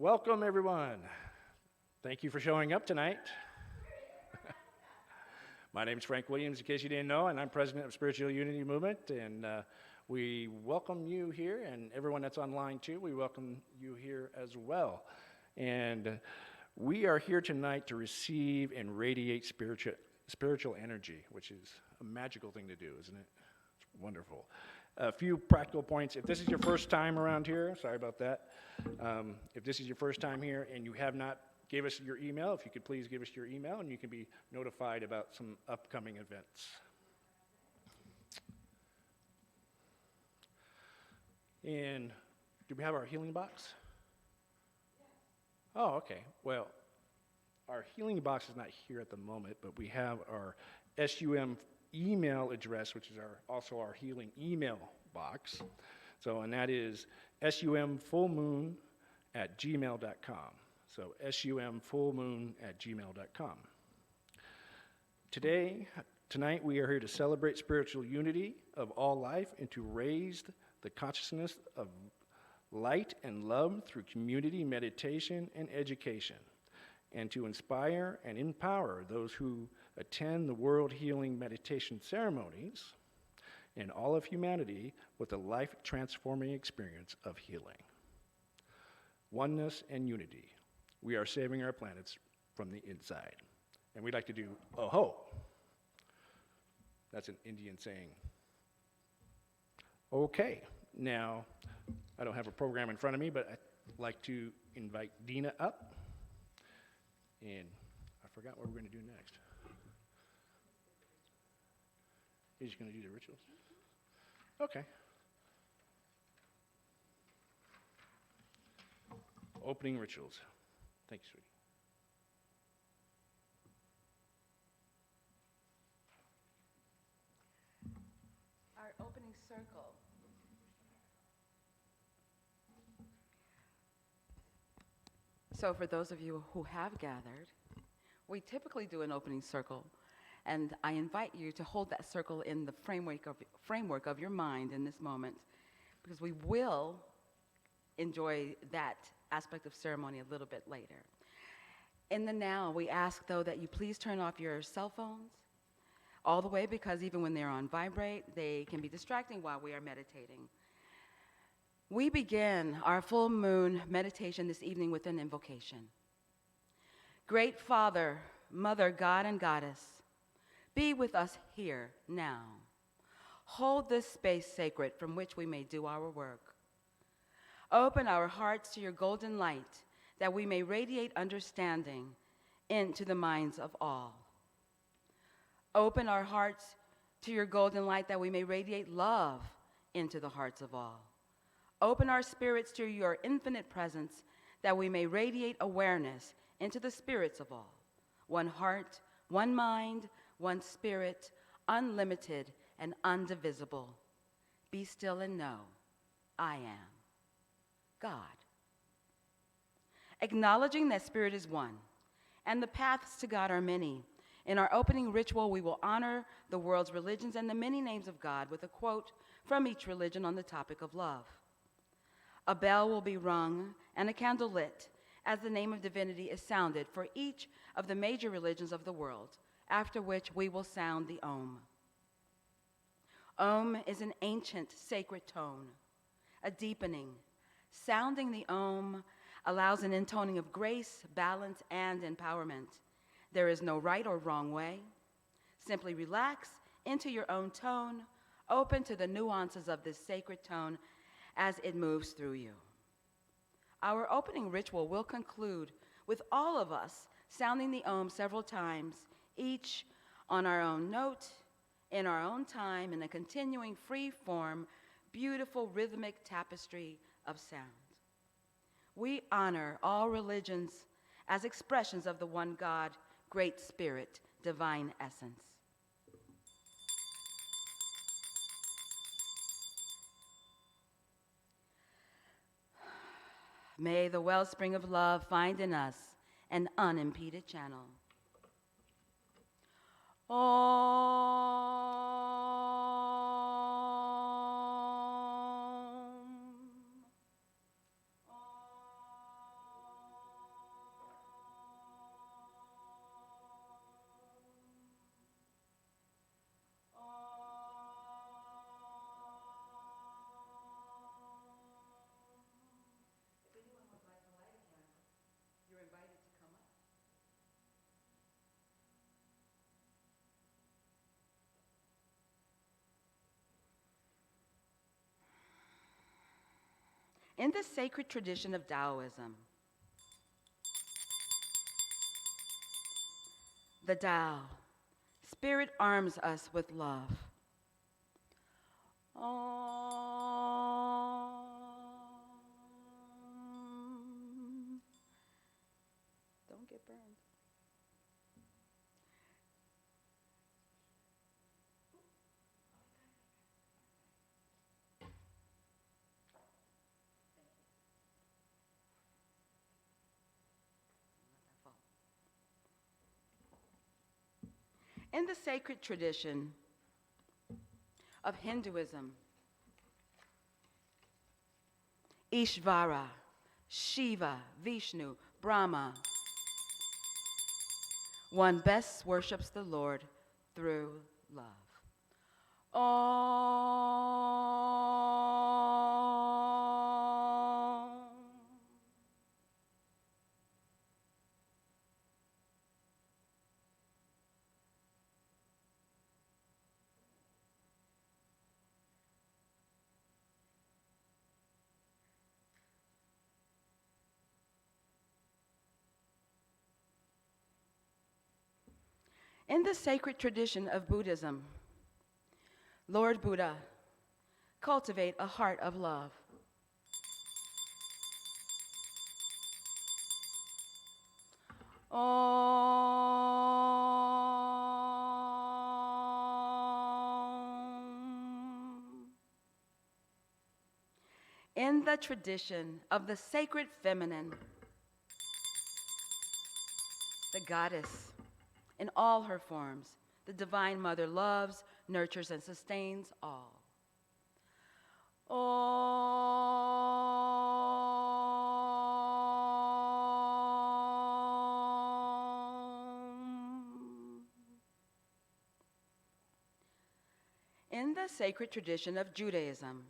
Welcome, everyone. Thank you for showing up tonight. My name is Frank Williams, in case you didn't know, and I'm president of Spiritual Unity Movement, and we welcome you here, and everyone that's online too, we welcome you here as well. And we are here tonight to receive and radiate spiritual energy, which is a magical thing to do, isn't it? It's wonderful. A few practical points. If this is your first time around here, sorry about that. If this is your first time here and you have not gave us your email, if you could please give us your email and you can be notified about some upcoming events. And do we have our healing box? Oh, okay. Well, our healing box is not here at the moment, but we have our SUM email address, which is also our healing email box. So, and that is sumfullmoon@gmail.com. So sumfullmoon@gmail.com. Tonight we are here to celebrate spiritual unity of all life and to raise the consciousness of light and love through community, meditation, and education, and to inspire and empower those who attend the World Healing Meditation ceremonies and all of humanity with a life-transforming experience of healing. Oneness and unity. We are saving our planets from the inside. And we'd like to do "Oho." That's an Indian saying. Okay, now, I don't have a program in front of me, but I'd like to invite Deena up. And I forgot what we're going to do next. You're just going to do the rituals? Okay. Opening rituals. Thank you, sweetie. Our opening circle. So for those of you who have gathered, we typically do an opening circle, and I invite you to hold that circle in the framework of your mind in this moment, because we will enjoy that aspect of ceremony a little bit later. In the now, we ask, though, that you please turn off your cell phones all the way, because even when they're on vibrate, they can be distracting while we are meditating. We begin our full moon meditation this evening with an invocation. Great Father, Mother, God, and Goddess, be with us here now. Hold this space sacred from which we may do our work. Open our hearts to your golden light, that we may radiate understanding into the minds of all. Open our hearts to your golden light, that we may radiate love into the hearts of all. Open our spirits to your infinite presence, that we may radiate awareness into the spirits of all. One heart, one mind, one spirit, unlimited and undivisible. Be still and know, I am God. Acknowledging that spirit is one, and the paths to God are many, in our opening ritual, we will honor the world's religions and the many names of God with a quote from each religion on the topic of love. A bell will be rung and a candle lit as the name of divinity is sounded for each of the major religions of the world, after which we will sound the Om. Om is an ancient sacred tone, a deepening. Sounding the Om allows an intoning of grace, balance, and empowerment. There is no right or wrong way. Simply relax into your own tone, open to the nuances of this sacred tone as it moves through you. Our opening ritual will conclude with all of us sounding the Om several times, each on our own note, in our own time, in a continuing free-form, beautiful rhythmic tapestry of sound. We honor all religions as expressions of the one God, Great Spirit, divine essence. May the wellspring of love find in us an unimpeded channel. Om. In the sacred tradition of Taoism, the Tao, Spirit arms us with love. Don't get burned. In the sacred tradition of Hinduism, Ishvara, Shiva, Vishnu, Brahma, one best worships the Lord through love. Om. In the sacred tradition of Buddhism, Lord Buddha, cultivate a heart of love. Om. In the tradition of the sacred feminine, the goddess, in all her forms, the Divine Mother loves, nurtures, and sustains all. Om. In the sacred tradition of Judaism,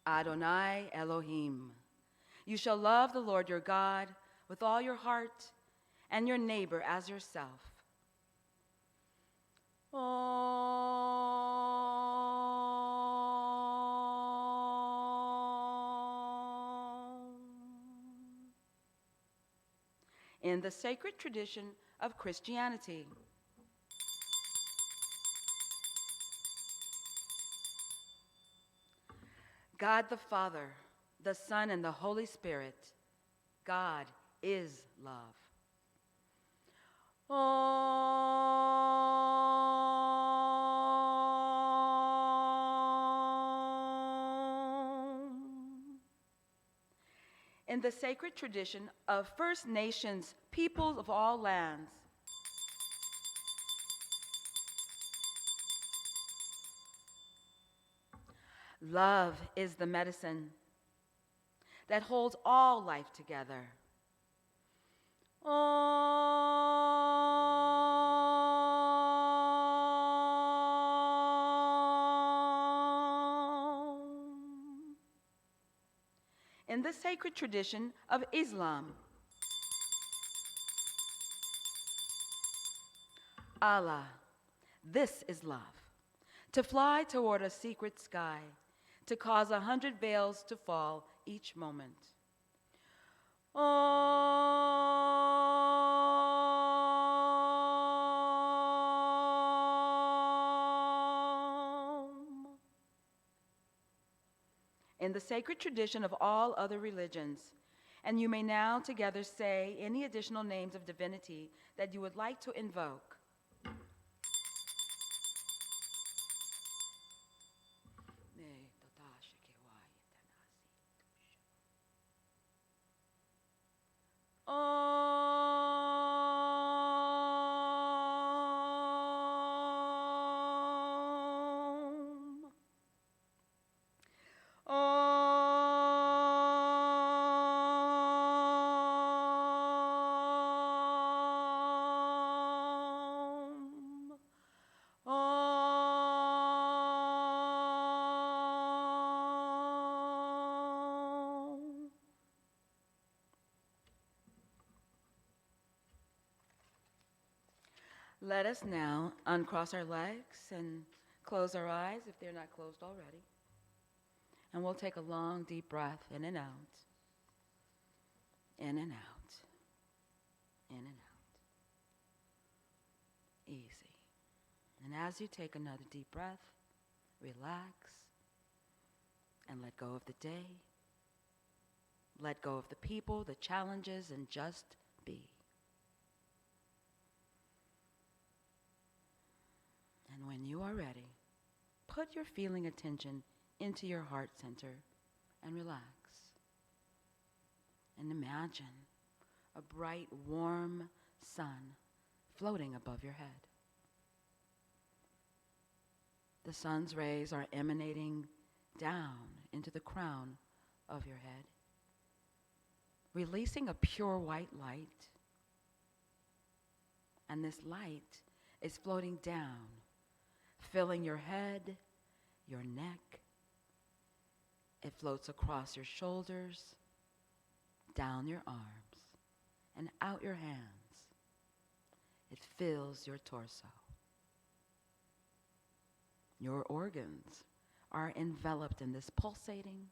Adonai Elohim, you shall love the Lord your God with all your heart and your neighbor as yourself. In the sacred tradition of Christianity, God the Father, the Son, and the Holy Spirit, God is love. Om. In the sacred tradition of First Nations, peoples of all lands, love is the medicine that holds all life together. Om. In the sacred tradition of Islam, Allah, this is love, to fly toward a secret sky, to cause 100 veils to fall each moment. Om. In the sacred tradition of all other religions, and you may now together say any additional names of divinity that you would like to invoke. Let us now uncross our legs and close our eyes if they're not closed already. And we'll take a long, deep breath in and out. In and out. In and out. Easy. And as you take another deep breath, relax and let go of the day. Let go of the people, the challenges, and just be. And when you are ready, put your feeling attention into your heart center and relax. And imagine a bright, warm sun floating above your head. The sun's rays are emanating down into the crown of your head, releasing a pure white light. And this light is floating down, filling your head, your neck. It floats across your shoulders, down your arms, and out your hands. It fills your torso. Your organs are enveloped in this pulsating,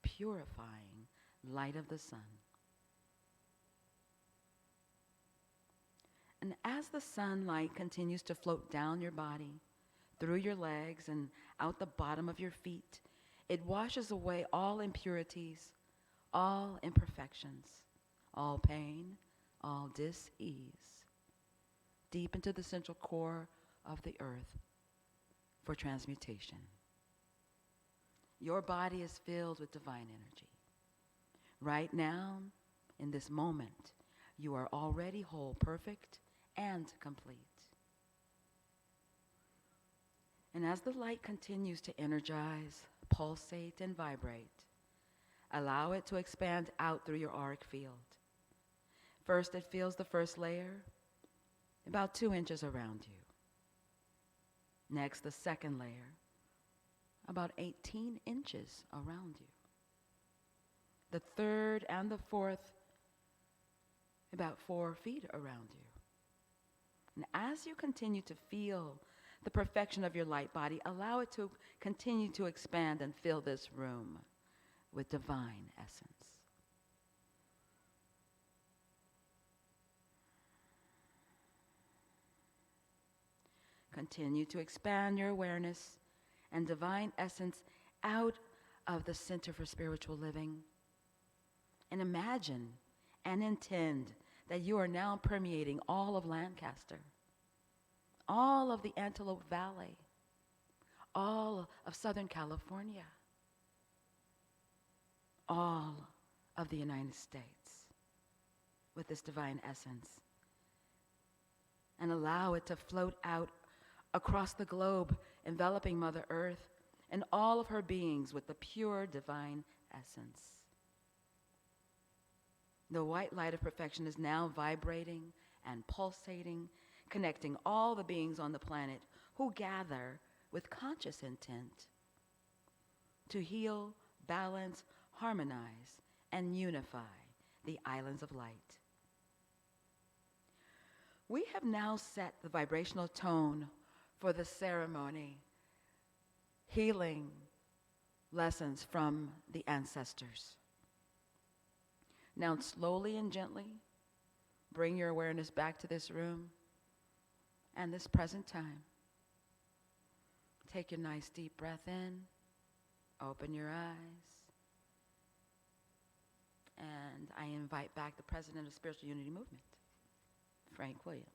purifying light of the sun. And as the sunlight continues to float down your body, through your legs and out the bottom of your feet, it washes away all impurities, all imperfections, all pain, all dis-ease, deep into the central core of the earth for transmutation. Your body is filled with divine energy. Right now, in this moment, you are already whole, perfect, and complete. And as the light continues to energize, pulsate, and vibrate, allow it to expand out through your auric field. First, it fills the first layer, about 2 inches around you. Next, the second layer, about 18 inches around you. The third and the fourth, about 4 feet around you. And as you continue to feel the perfection of your light body, allow it to continue to expand and fill this room with divine essence. Continue to expand your awareness and divine essence out of the Center for Spiritual Living. And imagine and intend that you are now permeating all of Lancaster, all of the Antelope Valley, all of Southern California, all of the United States with this divine essence. And allow it to float out across the globe, enveloping Mother Earth and all of her beings with the pure divine essence. The white light of perfection is now vibrating and pulsating, connecting all the beings on the planet who gather with conscious intent to heal, balance, harmonize, and unify the islands of light. We have now set the vibrational tone for the ceremony, healing lessons from the ancestors. Now slowly and gently, bring your awareness back to this room and this present time. Take a nice deep breath in, open your eyes, and I invite back the President of Spiritual Unity Movement, Frank Williams.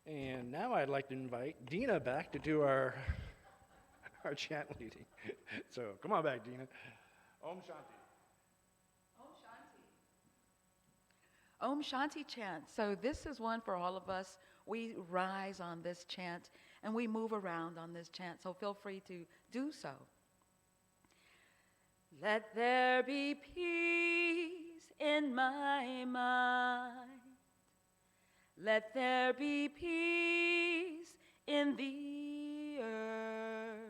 And now I'd like to invite Deena back to do our chant leading. So come on back, Deena. Om Shanti. Om Shanti chant. So this is one for all of us. We rise on this chant and we move around on this chant. So feel free to do so. Let there be peace in my mind. Let there be peace in the earth.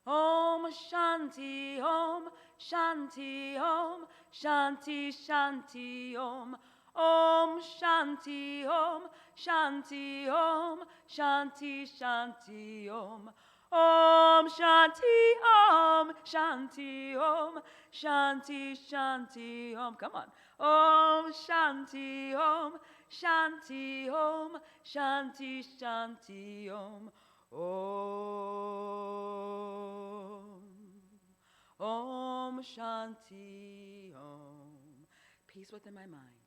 Om Shanti, Om Shanti, Om Shanti, Shanti, Om. Om Shanti Om, Shanti Om, Shanti Shanti Om. Om Shanti Om, Shanti Om, Shanti Shanti Om. Come on. Om Shanti Om, Shanti Om, Shanti Shanti Om. Om Shanti Om. Peace within my mind.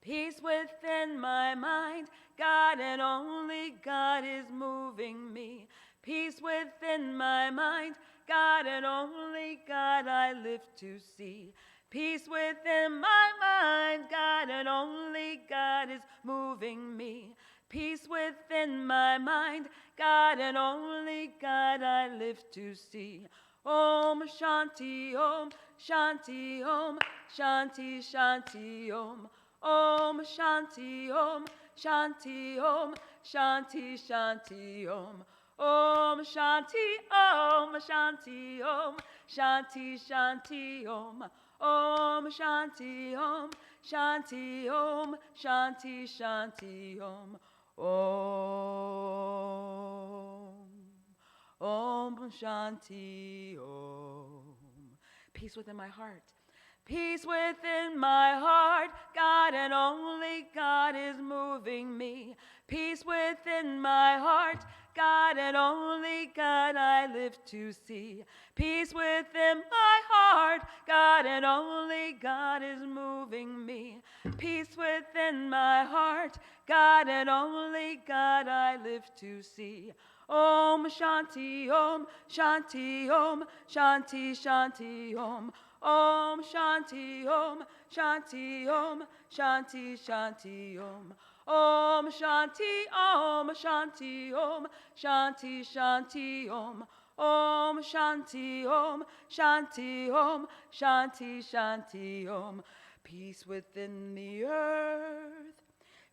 Peace within my mind. God and only God is moving me. Peace within my mind. God and only God I live to see. Peace within my mind. God and only God is moving me. Peace within my mind. God and only God I live to see. Om Shanti Om, Shanti Om, Shanti Shanti Om. Om Shanti Om, Shanti Om, Shanti Shanti Om. Om Shanti Om, Shanti Om, Shanti Shanti Om. Om Shanti Om, Shanti Om, Shanti Shanti Om. Om Shanti Om. Peace within my heart. Peace within my heart. God and only God is moving me. Peace within my heart. God and only God I live to see. Peace within my heart. God and only God is moving me. Peace within my heart. God and only God I live to see. Om Shanti Om, Shanti Om, Shanti Shanti Om. Om Shanti Om, Shanti Om, Shanti Shanti Om. Om Shanti Om, Shanti Om, Shanti Shanti Om. Om Shanti Om, Shanti Om, Shanti Shanti Om. Peace within the earth.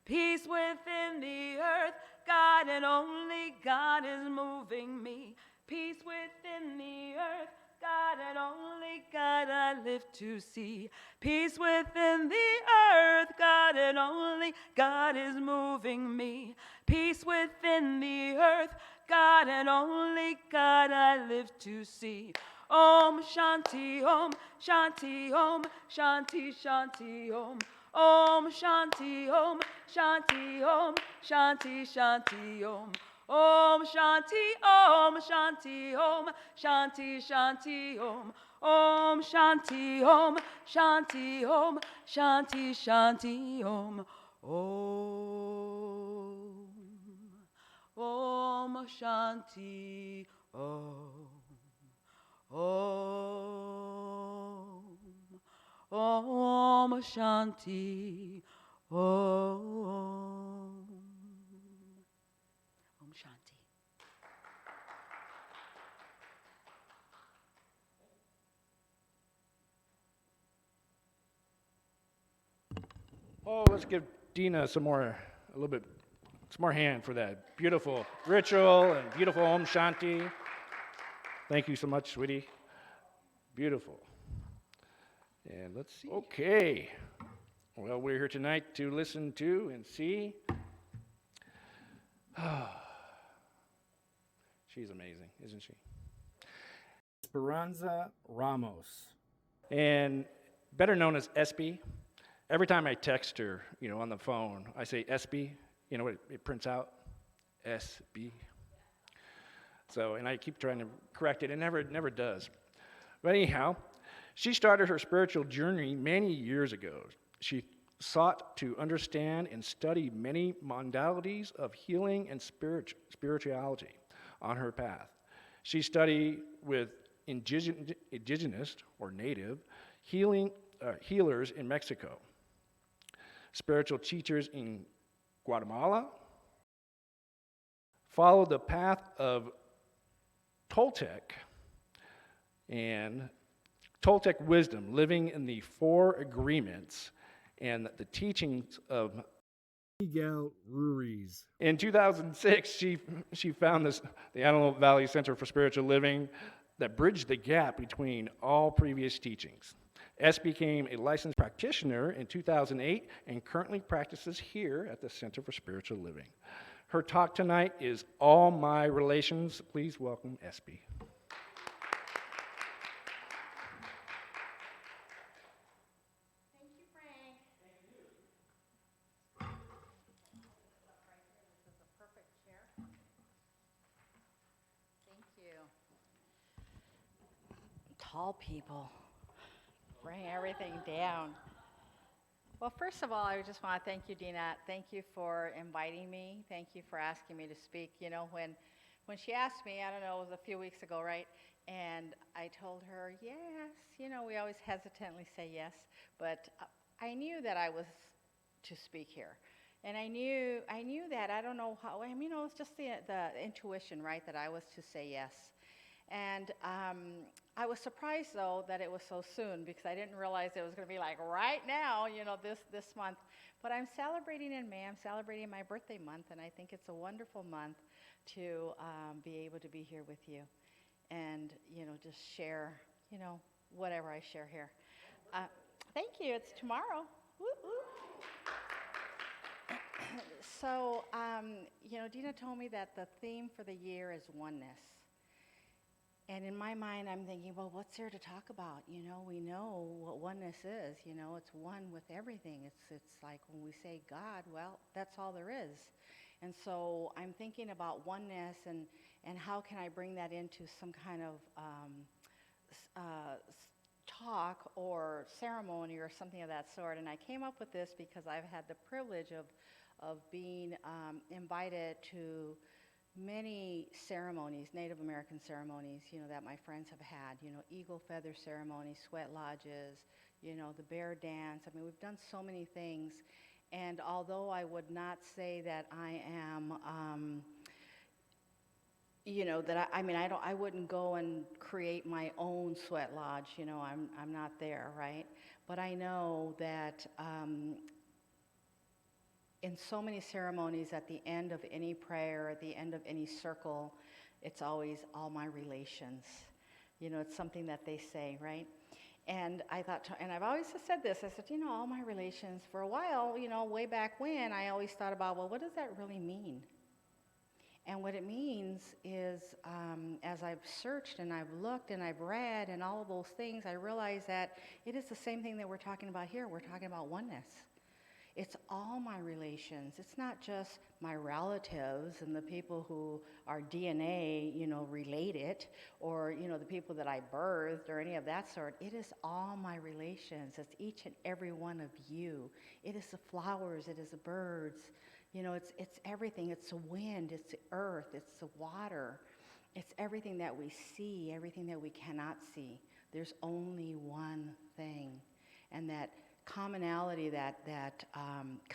Peace within the earth. God and only God is moving me. Peace within the earth. God and only God I live to see. Peace within the earth. God and only God is moving me. Peace within the earth. God and only God I live to see. Om Shanti Om, Shanti Om, Shanti Shanti Om. Om Shanti Om, Shanti Om, Shanti Shanti Om. Om Shanti Om, Shanti Om, Shanti Shanti Om. Om Shanti Om, Shanti Om, Shanti Shanti Om. Om Shanti Om. Om Shanti Om. Om Shanti. Oh, let's give Deena some more hand for that beautiful ritual and beautiful Om Shanti. Thank you so much, sweetie. Beautiful. And let's see. Okay. Well, we're here tonight to listen to and see. She's amazing, isn't she? Esperanza Ramos. And better known as Espie. Every time I text her, on the phone, I say Espie. You know what it prints out? SB. So, and I keep trying to correct it, and it never does. But anyhow, she started her spiritual journey many years ago. She sought to understand and study many modalities of healing and spirituality on her path. She studied with indigenous or native healers in Mexico, spiritual teachers in Guatemala, followed the path of Toltec and Toltec Wisdom, living in the four agreements and the teachings of Miguel Ruiz. In 2006, she found the Antelope Valley Center for Spiritual Living that bridged the gap between all previous teachings. S became a licensed practitioner Practitioner in 2008 and currently practices here at the Center for Spiritual Living. Her talk tonight is All My Relations. Please welcome Espie. Thank you, Frank. Thank you. This is a perfect chair. Thank you. Tall people bring everything down. Well, first of all, I just want to thank you, Deena. Thank you for inviting me. Thank you for asking me to speak. You know, when she asked me, I don't know, it was a few weeks ago, right? And I told her, yes. You know, we always hesitantly say yes. But I knew that I was to speak here. And I knew that, I don't know how, I mean, you know, it's just the intuition, right, that I was to say yes. And I was surprised, though, that it was so soon, because I didn't realize it was going to be like right now, you know, this month. But I'm celebrating in May. I'm celebrating my birthday month, and I think it's a wonderful month to be able to be here with you and, you know, just share, you know, whatever I share here. Thank you. It's tomorrow. Woo, woo. So, you know, Deena told me that the theme for the year is oneness. And in my mind, I'm thinking, well, what's there to talk about? You know, we know what oneness is. You know, it's one with everything. It's like when we say God, well, that's all there is. And so I'm thinking about oneness and how can I bring that into some kind of talk or ceremony or something of that sort. And I came up with this because I've had the privilege of being invited to many ceremonies, Native American ceremonies, you know, that my friends have had, you know, eagle feather ceremony, sweat lodges, you know, the bear dance. I mean, we've done so many things. And although I would not say that I am, you know, that I wouldn't go and create my own sweat lodge, you know, I'm not there, right? But I know that in so many ceremonies, at the end of any prayer, at the end of any circle, it's always all my relations. You know, it's something that they say, right? And I thought, and I've always said this, I said, you know, all my relations. For a while, you know, way back when, I always thought about, well, what does that really mean? And what it means is, as I've searched and I've looked and I've read and all of those things, I realize that it is the same thing that we're talking about here. We're talking about oneness. It's all my relations. It's not just my relatives and the people who are DNA, you know, related, or, you know, the people that I birthed or any of that sort. It is all my relations. It's each and every one of you. It is the flowers. It is the birds. You know, it's everything. It's the wind. It's the earth. It's the water. It's everything that we see, everything that we cannot see. There's only one thing, and that commonality, that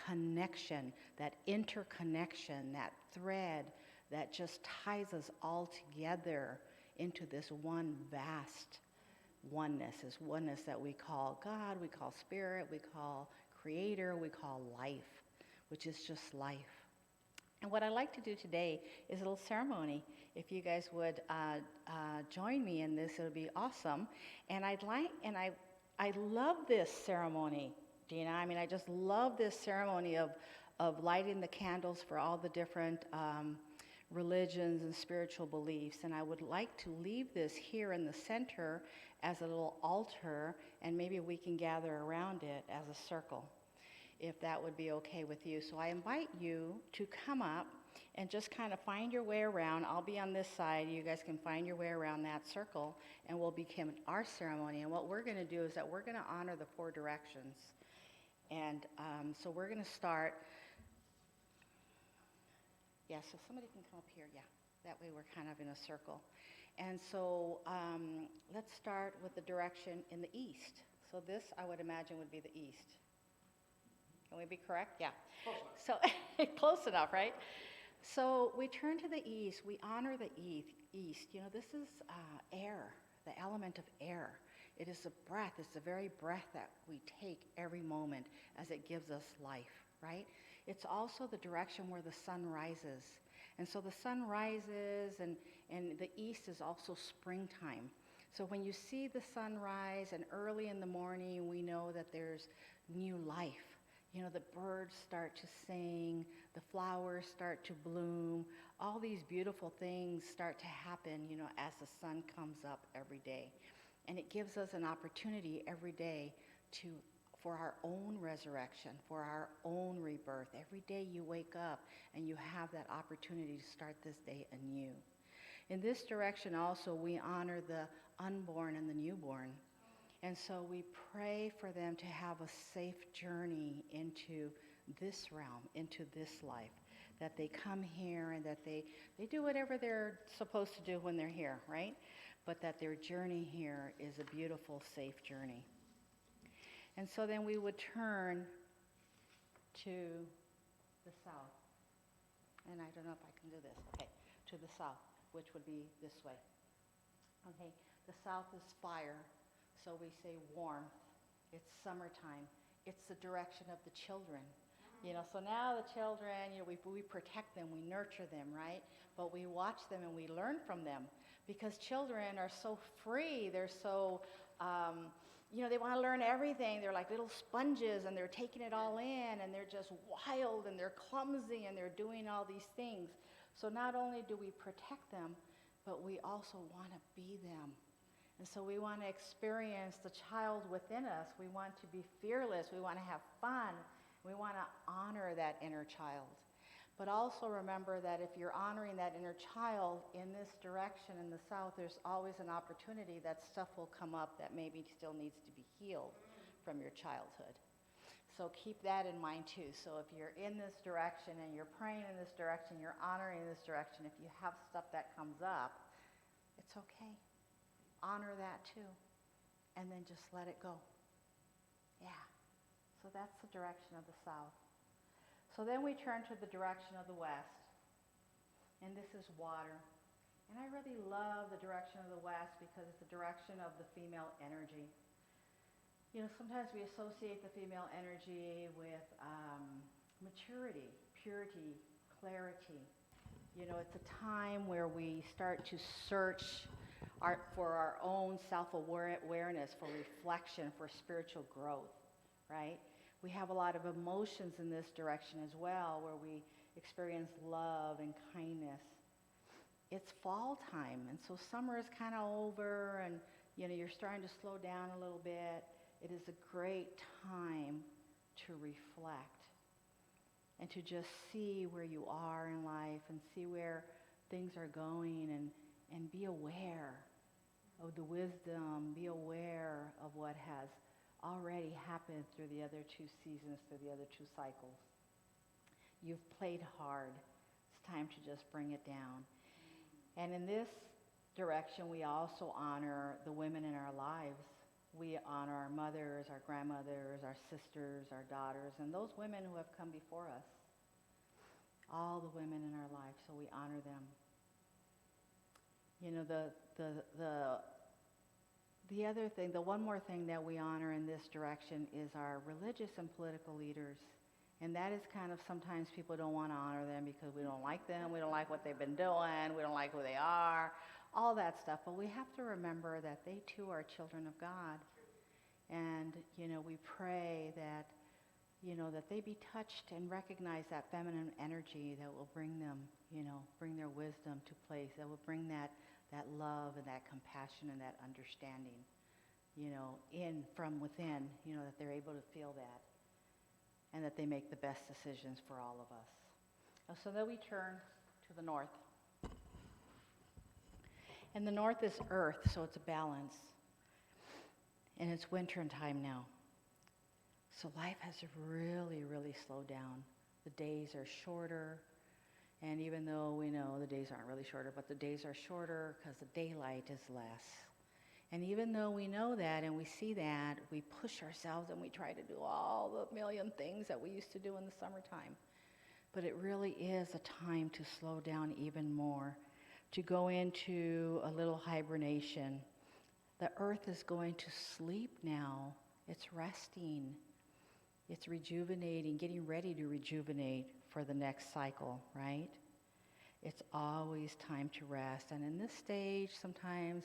connection, that interconnection, that thread that just ties us all together into this one vast oneness, this oneness that we call God, we call spirit, we call creator, we call life, which is just life. And what I'd like to do today is a little ceremony. If you guys would join me in this, it would be awesome. And I love this ceremony, Deena. I mean, I just love this ceremony of lighting the candles for all the different religions and spiritual beliefs. And I would like to leave this here in the center as a little altar, and maybe we can gather around it as a circle, if that would be okay with you. So I invite you to come up and just kind of find your way around. I'll be on this side. You guys can find your way around that circle, and we'll begin our ceremony. And what we're going to do is that we're going to honor the four directions. And so we're going to start. Yeah, so somebody can come up here. Yeah, that way we're kind of in a circle. And so let's start with the direction in the east. So this, I would imagine, would be the east. Can we be correct? Yeah. So close enough, right? So we turn to the east. We honor the east. You know, this is air, the element of air. It is the breath. It's the very breath that we take every moment as it gives us life, right? It's also the direction where the sun rises. And so the sun rises, and the east is also springtime. So when you see the sunrise, and early in the morning, we know that there's, new life. You know, the birds start to sing, the flowers start to bloom, all these beautiful things start to happen, you know, as the sun comes up every day. And it gives us an opportunity every day for our own resurrection, for our own rebirth. Every day you wake up and you have that opportunity to start this day anew. In this direction also, we honor the unborn and the newborn. And so we pray for them to have a safe journey into this realm, into this life, that they come here and that they do whatever they're supposed to do when they're here, right? But that their journey here is a beautiful, safe journey. And so then we would turn to the south. And I don't know if I can do this. Okay, to the south, which would be this way. Okay, the south is fire. So we say warmth. It's summertime. It's the direction of the children. You know, so now the children, you know, we protect them, we nurture them, right? But we watch them and we learn from them, because children are so free. They're so, you know, they want to learn everything. They're like little sponges, and they're taking it all in, and they're just wild, and they're clumsy, and they're doing all these things. So not only do we protect them, but we also want to be them. And so we want to experience the child within us. We want to be fearless. We want to have fun. We want to honor that inner child. But also remember that if you're honoring that inner child in this direction in the south, there's always an opportunity that stuff will come up that maybe still needs to be healed from your childhood. So keep that in mind too. So if you're in this direction and you're praying in this direction, you're honoring in this direction, if you have stuff that comes up, it's okay. Honor that too. And then just let it go. Yeah. So that's the direction of the south. So then we turn to the direction of the west. And this is water. And I really love the direction of the west because it's the direction of the female energy. You know, sometimes we associate the female energy with maturity, purity, clarity. You know, it's a time where we start to search for our own self-awareness, for reflection, for spiritual growth, right? We have a lot of emotions in this direction as well, where we experience love and kindness. It's fall time, and so summer is kind of over, and you know, you're starting to slow down a little bit. It is a great time to reflect and to just see where you are in life and see where things are going, and be aware of the wisdom, be aware of what has already happened through the other two seasons, through the other two cycles. You've played hard. It's time to just bring it down. And in this direction, we also honor the women in our lives. We honor our mothers, our grandmothers, our sisters, our daughters, and those women who have come before us. All the women in our lives, so we honor them. You know, the other thing, the one more thing that we honor in this direction is our religious and political leaders. And that is kind of, sometimes people don't want to honor them because we don't like them, we don't like what they've been doing, we don't like who they are, all that stuff. But we have to remember that they too are children of God. And, you know, we pray that, you know, that they be touched and recognize that feminine energy that will bring them, you know, bring their wisdom to place, that will bring that love and that compassion and that understanding, you know, from within, you know, that they're able to feel that and that they make the best decisions for all of us. So then we turn to the north. And the north is earth, so it's a balance. And it's winter time now. So life has really, really slowed down. The days are shorter. And even though we know the days aren't really shorter, but the days are shorter because the daylight is less. And even though we know that and we see that, we push ourselves and we try to do all the million things that we used to do in the summertime. But it really is a time to slow down even more, to go into a little hibernation. The earth is going to sleep now. It's resting. It's rejuvenating, getting ready to rejuvenate for the next cycle, right? It's always time to rest. And in this stage, sometimes,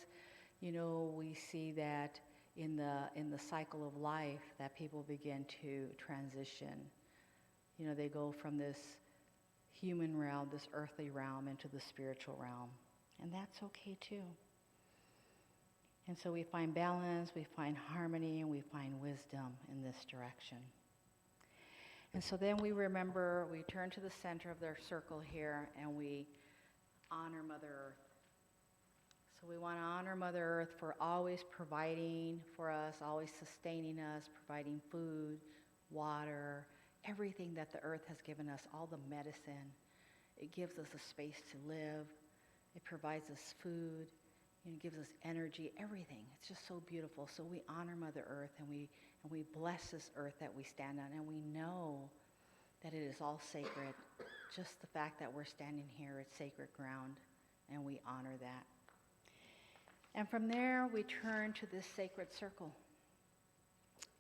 you know, we see that in the cycle of life that people begin to transition. You know, they go from this human realm, this earthly realm, into the spiritual realm. And that's okay too. And so we find balance, we find harmony, and we find wisdom in this direction. And so then we remember, we turn to the center of their circle here, and we honor Mother Earth. So we want to honor Mother Earth for always providing for us, always sustaining us, providing food, water, everything that the earth has given us, all the medicine. It gives us a space to live. It provides us food. It gives us energy, everything. It's just so beautiful. So we honor Mother Earth, and we bless this earth that we stand on, and we know that it is all sacred. Just the fact that we're standing here, it's sacred ground, and we honor that. And from there, we turn to this sacred circle.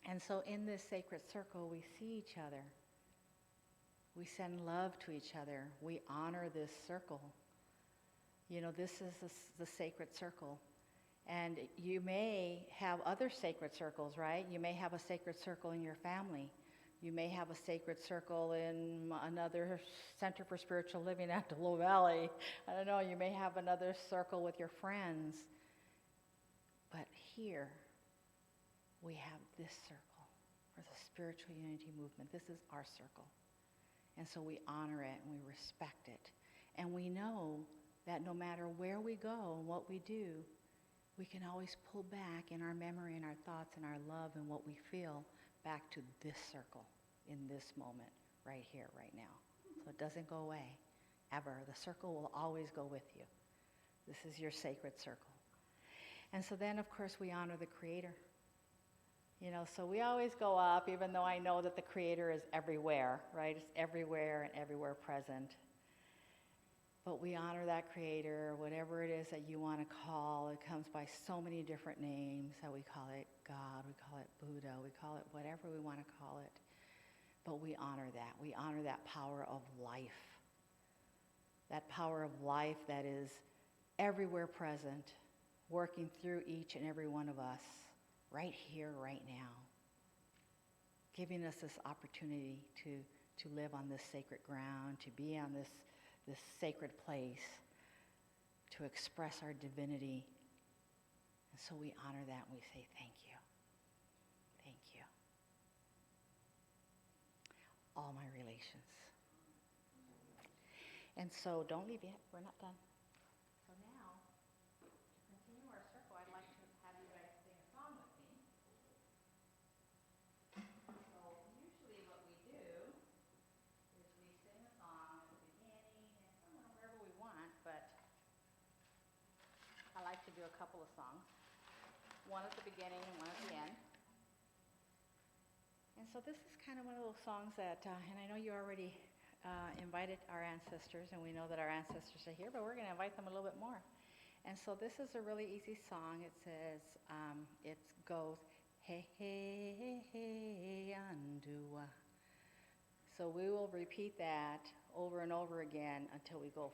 And so in this sacred circle, we see each other. We send love to each other. We honor this circle. You know, this is the sacred circle. And you may have other sacred circles, right? You may have a sacred circle in your family. You may have a sacred circle in another Center for Spiritual Living, Antelope Valley. I don't know, you may have another circle with your friends. But here, we have this circle for the Spiritual Unity Movement. This is our circle. And so we honor it and we respect it. And we know that no matter where we go and what we do, we can always pull back in our memory and our thoughts and our love and what we feel back to this circle in this moment, right here, right now. So it doesn't go away, ever. The circle will always go with you. This is your sacred circle. And so then, of course, we honor the Creator. You know, so we always go up, even though I know that the Creator is everywhere, right? It's everywhere and everywhere present. But we honor that Creator, whatever it is that you want to call. It comes by so many different names. That we call it God, we call it Buddha, we call it whatever we want to call it. But we honor that. We honor that power of life. That power of life that is everywhere present, working through each and every one of us, right here, right now, giving us this opportunity to live on this sacred ground, to be on this sacred place, to express our divinity. And so we honor that and we say thank you. Thank you. All my relations. And so don't leave yet. We're not done. So now, to continue our circle, I'd like to have you guys sing a song with me. So usually what we do is we sing a song at the beginning and wherever we want, but I like to do a couple of songs. One at the beginning and one at the end. And so this is kind of one of those songs that, and I know you already invited our ancestors, and we know that our ancestors are here, but we're going to invite them a little bit more. And so this is a really easy song. It says, it goes, hey, hey, hey, andua. So we will repeat that over and over again until we go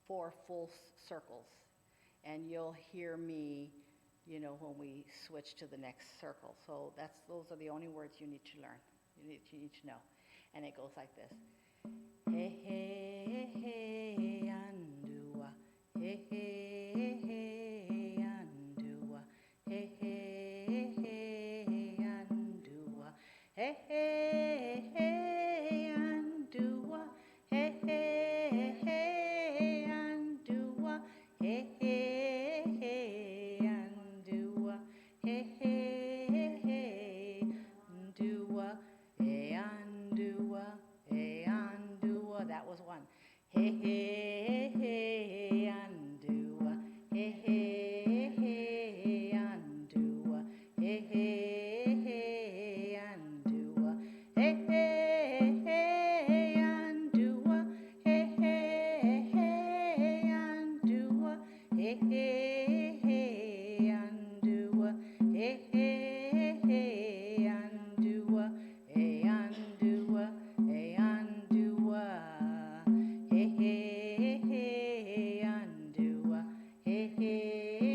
4 full circles. And you'll hear me, you know, when we switch to the next circle. So those are the only words you need to learn. You need to know. And it goes like this. Hey, hey, hey, andua. Hey, hey, hey, andua. Hey, hey, hey, andua. Hey, hey, hey, andua. Hey, hey, hey, andua. Hey, hey, hey, andua. Hey, hey, hey, andua. Hey, andua. Hey, andua. That was one. Hey, hey, hey, andua. Hey, hey, hey, andua. Hey, hey, hey, andua. Hey, hey, hey, andua. Hey, hey, hey, andua. Hey, hey, hey, andua. Hey, hey, hey, andua. Hey, andua. Hey, andua. Hey, hey, hey, andua. Hey, hey,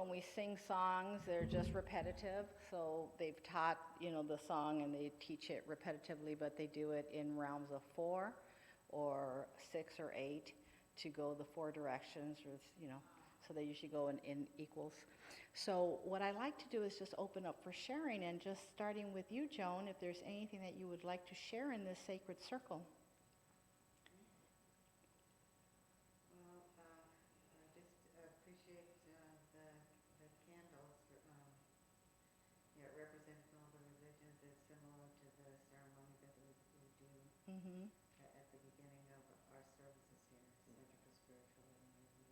when we sing songs, they're just repetitive. So they've taught, the song and they teach it repetitively, but they do it in rounds of 4 or 6 or 8 to go the 4 directions, or, so they usually go in equals. So what I like to do is just open up for sharing, and just starting with you, Joan, if there's anything that you would like to share in this sacred circle. Well, I just appreciate the candles. It represents all the religions. It's similar to the ceremony that we do Mm-hmm. at the beginning of our services here, Center for Spiritual Wisdom.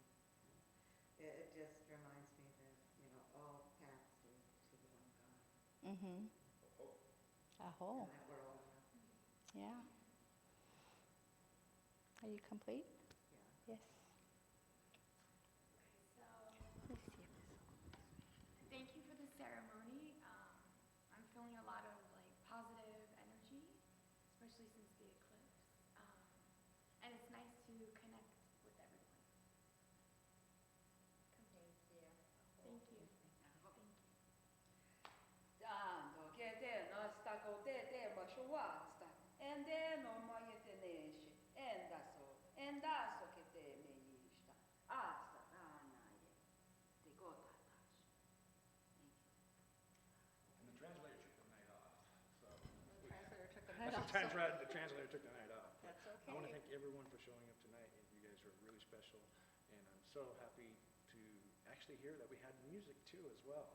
It just reminds me that, all paths lead to the one God. Mm-hmm. Aho. And that we're all one. Yeah. Are you complete? Yeah. Yes. So, Let me see if this. thank you for the ceremony. I'm feeling a lot of positive energy, especially since the eclipse. And it's nice to connect with everyone. Thank you. Thank you. Dando che te no sta con te ma shuasta and then no ma yeteneshi and daso che te me yista asta anaye te gota And the translator took the night off. So The translator took the that's night off. the translator took the night off. That's I want to okay. thank everyone for showing up tonight. And you guys are really special, and I'm so happy to actually hear that we had music too as well,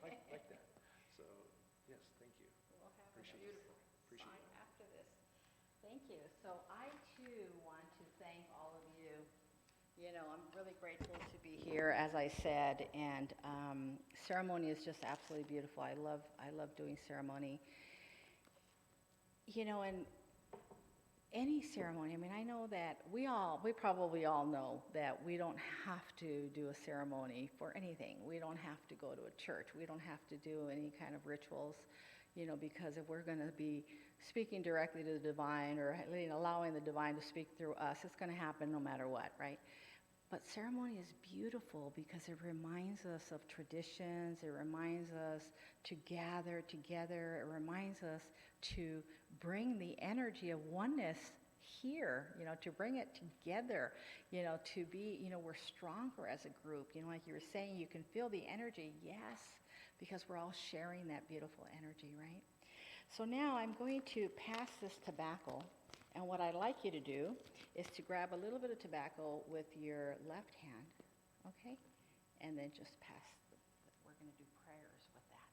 like that. So yes, thank you. We'll have Appreciate a it. Appreciate song it. after this. Thank you. So I too want to thank all of you. I'm really grateful to be here, as I said, and ceremony is just absolutely beautiful. I love doing ceremony. And any ceremony, I know that we probably all know that we don't have to do a ceremony for anything. We don't have to go to a church. We don't have to do any kind of rituals, because if we're going to be speaking directly to the divine, or allowing the divine to speak through us, it's going to happen no matter what, right? But ceremony is beautiful because it reminds us of traditions. It reminds us to gather together. It reminds us to bring the energy of oneness here, to bring it together, to be, we're stronger as a group. Like you were saying, you can feel the energy, yes, because we're all sharing that beautiful energy, right? So now I'm going to pass this tobacco, and what I'd like you to do is to grab a little bit of tobacco with your left hand, okay? And then just pass, we're going to do prayers with that.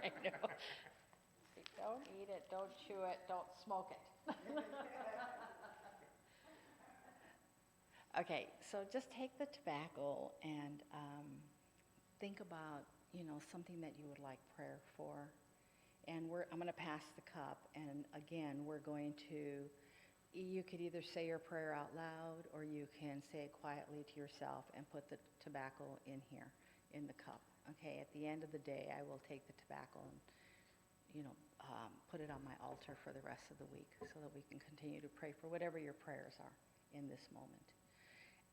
I know. Don't eat it, don't chew it, don't smoke it. Okay, so just take the tobacco and think about, something that you would like prayer for. And I'm going to pass the cup, and again, you could either say your prayer out loud, or you can say it quietly to yourself and put the tobacco in here, in the cup. Okay, at the end of the day, I will take the tobacco and, put it on my altar for the rest of the week, so that we can continue to pray for whatever your prayers are in this moment.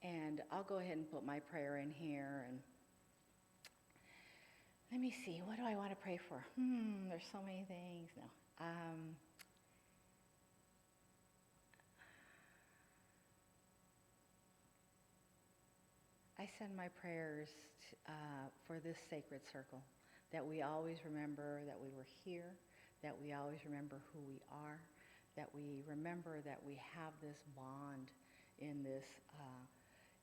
And I'll go ahead and put my prayer in here, and let me see, what do I want to pray for? There's so many things. No. I send my prayers for this sacred circle, that we always remember that we were here, that we always remember who we are, that we remember that we have this bond in this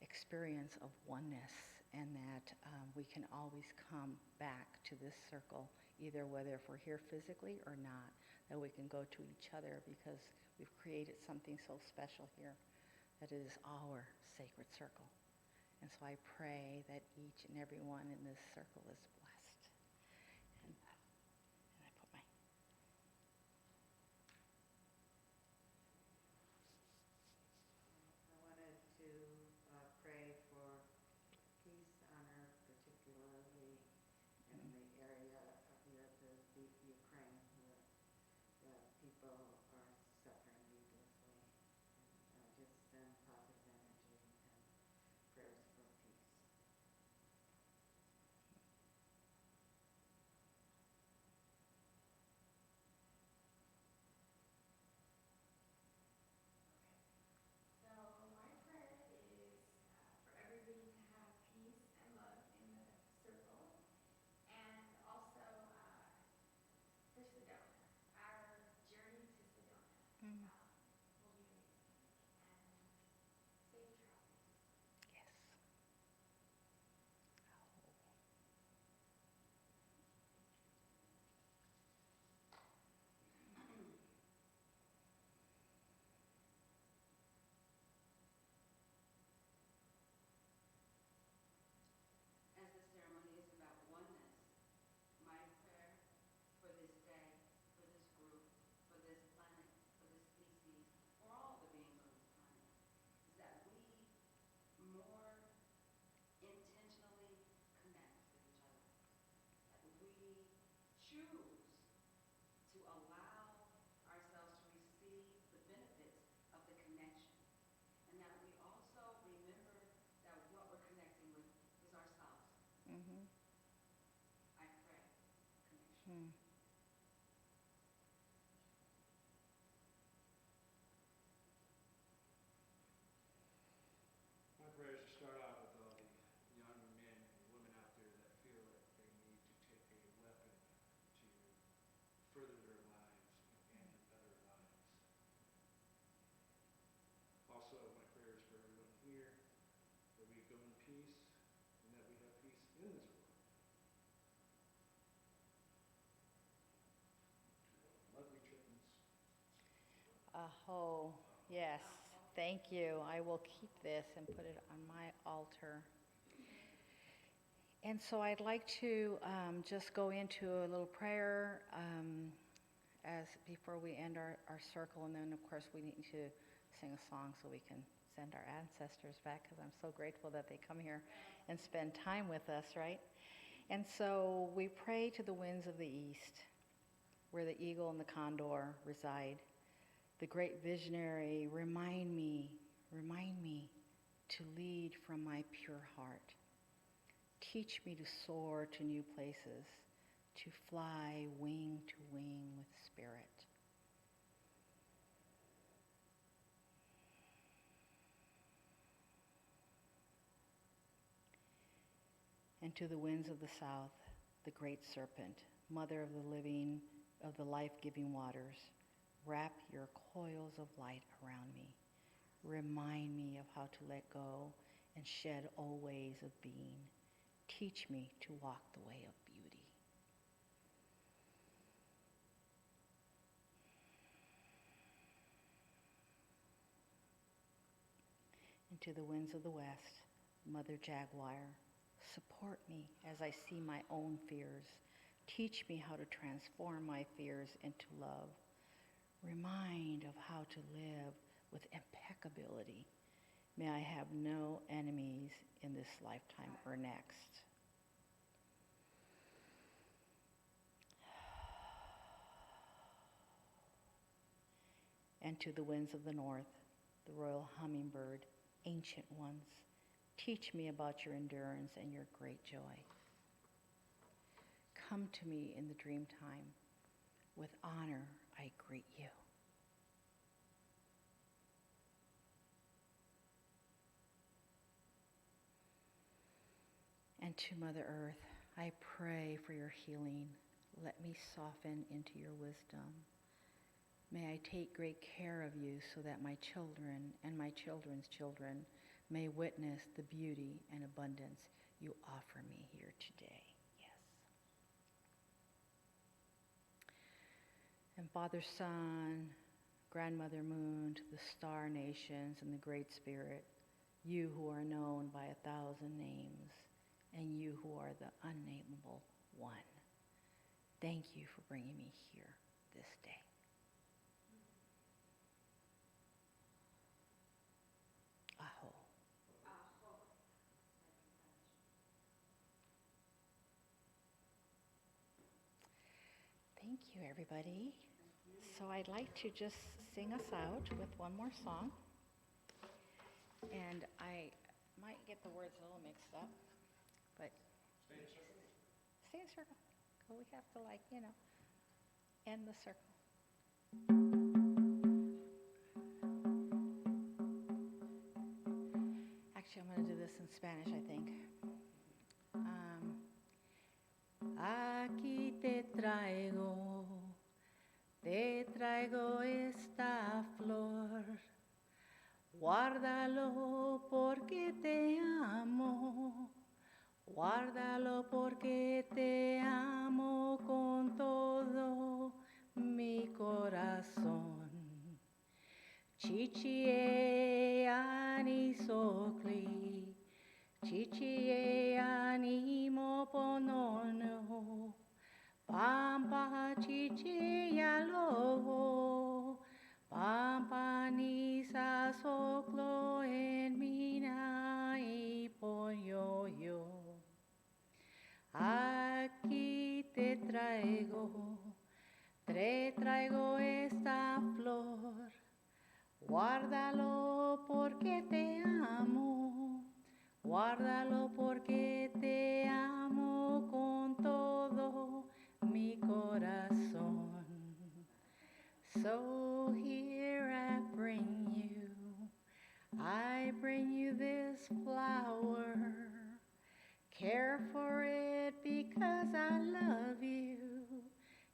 experience of oneness, and that we can always come back to this circle, either whether if we're here physically or not, that we can go to each other because we've created something so special here that it is our sacred circle. And so I pray that each and every one in this circle is blessed. And I put my... I wanted to pray for peace on earth, particularly in the area of the Ukraine, where the people are suffering needlessly. Just send positive energy and prayers for peace. So my prayer is for everybody to have peace and love in the circle, and also for Sedona. Our journey to Sedona will be amazing, and safe travels. Yes. As the ceremony is about oneness, my prayer for this day, for this group, for this planet, for this species, for all the beings on this planet, is that we more intentionally connect with each other. That we choose to allow ourselves to receive the benefits of the connection. And that we also remember that what we're connecting with is ourselves. Mm-hmm. I pray connection. My prayer is to start out with all the young men and women out there that feel that they need to take a weapon to further their lives and better lives. Also, my prayer is for everyone here, that we go in peace and that we have peace in this world. Lovely chickens. Oh, yes. Thank you. I will keep this and put it on my altar. And so I'd like to just go into a little prayer as before we end our circle. And then, of course, we need to sing a song so we can send our ancestors back, because I'm so grateful that they come here and spend time with us, right? And so we pray to the winds of the east, where the eagle and the condor reside. The great visionary, remind me to lead from my pure heart. Teach me to soar to new places, to fly wing to wing with spirit. And to the winds of the south, the great serpent, mother of the living, of the life-giving waters, wrap your coils of light around me. Remind me of how to let go and shed old ways of being. Teach me to walk the way of beauty. And to the winds of the west, Mother Jaguar, support me as I see my own fears. Teach me how to transform my fears into love. Remind of how to live with impeccability. May I have no enemies in this lifetime or next. And to the winds of the north, the Royal Hummingbird, ancient ones, teach me about your endurance and your great joy. Come to me in the dream time. With honor, I greet you. And to Mother Earth, I pray for your healing. Let me soften into your wisdom. May I take great care of you so that my children and my children's children may witness the beauty and abundance you offer me here today. Yes. And Father, Son, Grandmother Moon, to the star nations and the Great Spirit, you who are known by 1,000 names, and you who are the unnameable one. Thank you for bringing me here this day. Aho. Thank you, everybody. So I'd like to just sing us out with one more song. And I might get the words a little mixed up, but stay in circle. We have to, like, end the circle. Actually, I'm going to do this in Spanish, I think. Aquí te traigo esta flor. Guárdalo porque te amo. Guárdalo porque te amo con todo mi corazón. Chichie ani sokli, chichie ani moponono, pampa chichie aloho, pampa nisa soklo en mina y poyoyo. Aquí te traigo esta flor. Guárdalo porque te amo. Guárdalo porque te amo con todo mi corazón. So here I bring you this flower. Care for it because I love you.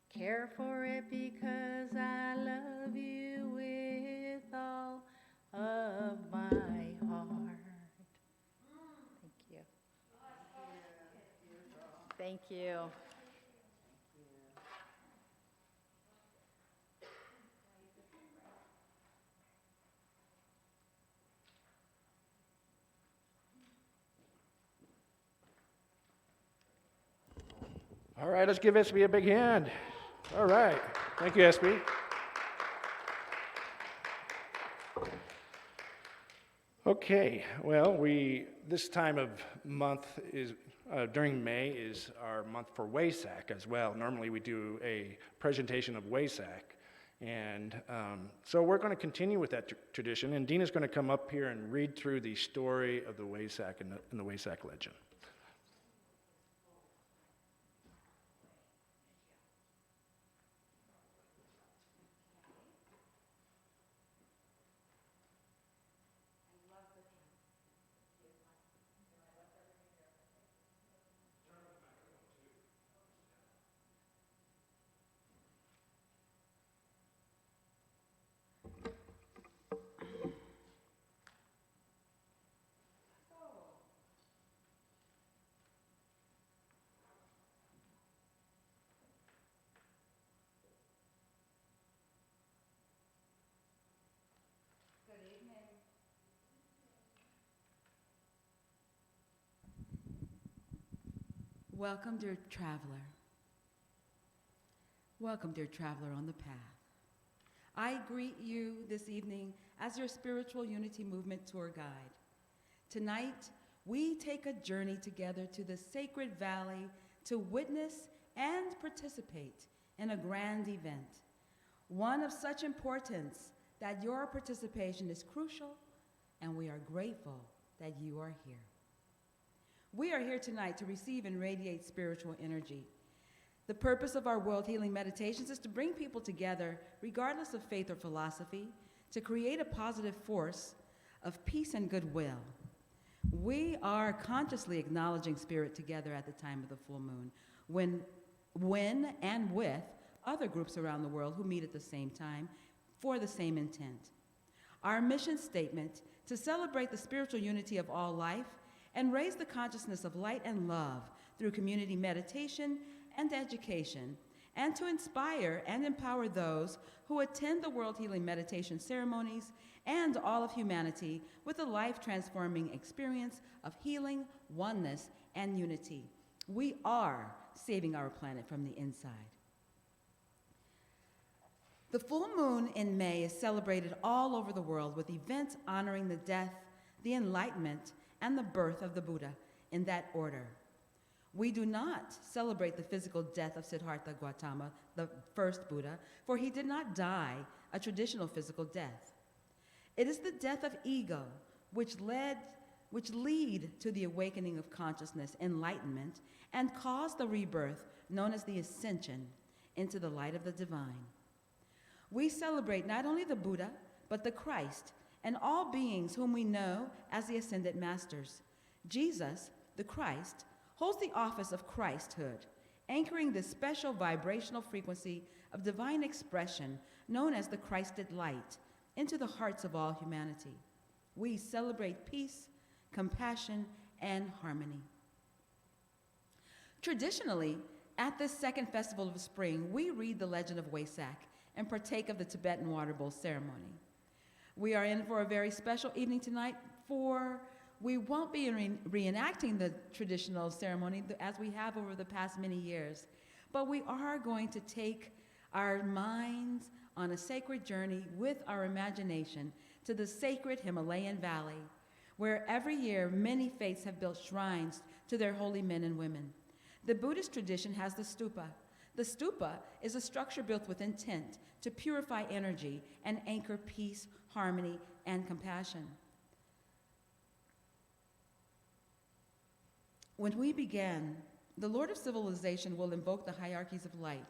Care for it because I love you with all of my heart. Thank you. Thank you. All right, let's give Espie a big hand. All right. Thank you, Espie. Okay, well, this time of month is, during May, is our month for Waysack as well. Normally we do a presentation of Waysack. And so we're going to continue with that tradition, and Deena's going to come up here and read through the story of the Waysack and the Waysack Legend. Welcome, dear traveler. Welcome, dear traveler on the path. I greet you this evening as your Spiritual Unity Movement tour guide. Tonight, we take a journey together to the sacred valley to witness and participate in a grand event, one of such importance that your participation is crucial, and we are grateful that you are here. We are here tonight to receive and radiate spiritual energy. The purpose of our World Healing Meditations is to bring people together, regardless of faith or philosophy, to create a positive force of peace and goodwill. We are consciously acknowledging spirit together at the time of the full moon, when and with other groups around the world who meet at the same time for the same intent. Our mission statement, to celebrate the spiritual unity of all life and raise the consciousness of light and love through community meditation and education, and to inspire and empower those who attend the World Healing Meditation ceremonies and all of humanity with a life-transforming experience of healing, oneness, and unity. We are saving our planet from the inside. The full moon in May is celebrated all over the world with events honoring the death, the enlightenment, and the birth of the Buddha in that order. We do not celebrate the physical death of Siddhartha Gautama, the first Buddha, for he did not die a traditional physical death. It is the death of ego which lead to the awakening of consciousness, enlightenment, and cause the rebirth known as the ascension into the light of the divine. We celebrate not only the Buddha, but the Christ and all beings whom we know as the ascended masters. Jesus, the Christ, holds the office of Christhood, anchoring the special vibrational frequency of divine expression known as the Christed light into the hearts of all humanity. We celebrate peace, compassion, and harmony. Traditionally, at this second festival of spring, we read the legend of Waysack and partake of the Tibetan water bowl ceremony. We are in for a very special evening tonight, for we won't be reenacting the traditional ceremony as we have over the past many years, but we are going to take our minds on a sacred journey with our imagination to the sacred Himalayan valley, where every year many faiths have built shrines to their holy men and women. The Buddhist tradition has the stupa. The stupa is a structure built with intent to purify energy and anchor peace, harmony, and compassion. When we begin, the Lord of Civilization will invoke the hierarchies of light.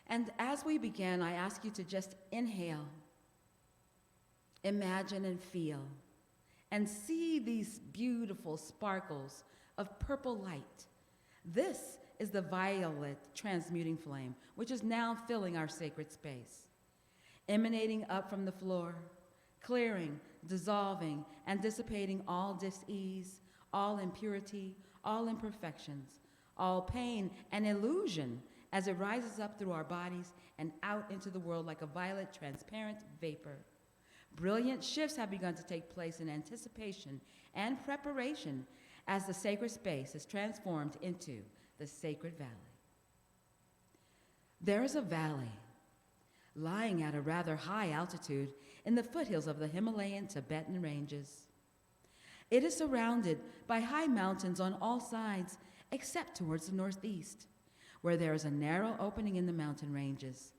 And as we begin, I ask you to just inhale, imagine and feel, and see these beautiful sparkles of purple light. This is the violet transmuting flame, which is now filling our sacred space, emanating up from the floor, clearing, dissolving, and dissipating all dis-ease, all impurity, all imperfections, all pain and illusion as it rises up through our bodies and out into the world like a violet transparent vapor. Brilliant shifts have begun to take place in anticipation and preparation as the sacred space is transformed into the sacred valley. There is a valley lying at a rather high altitude in the foothills of the Himalayan Tibetan ranges. It is surrounded by high mountains on all sides except towards the northeast, where there is a narrow opening in the mountain ranges.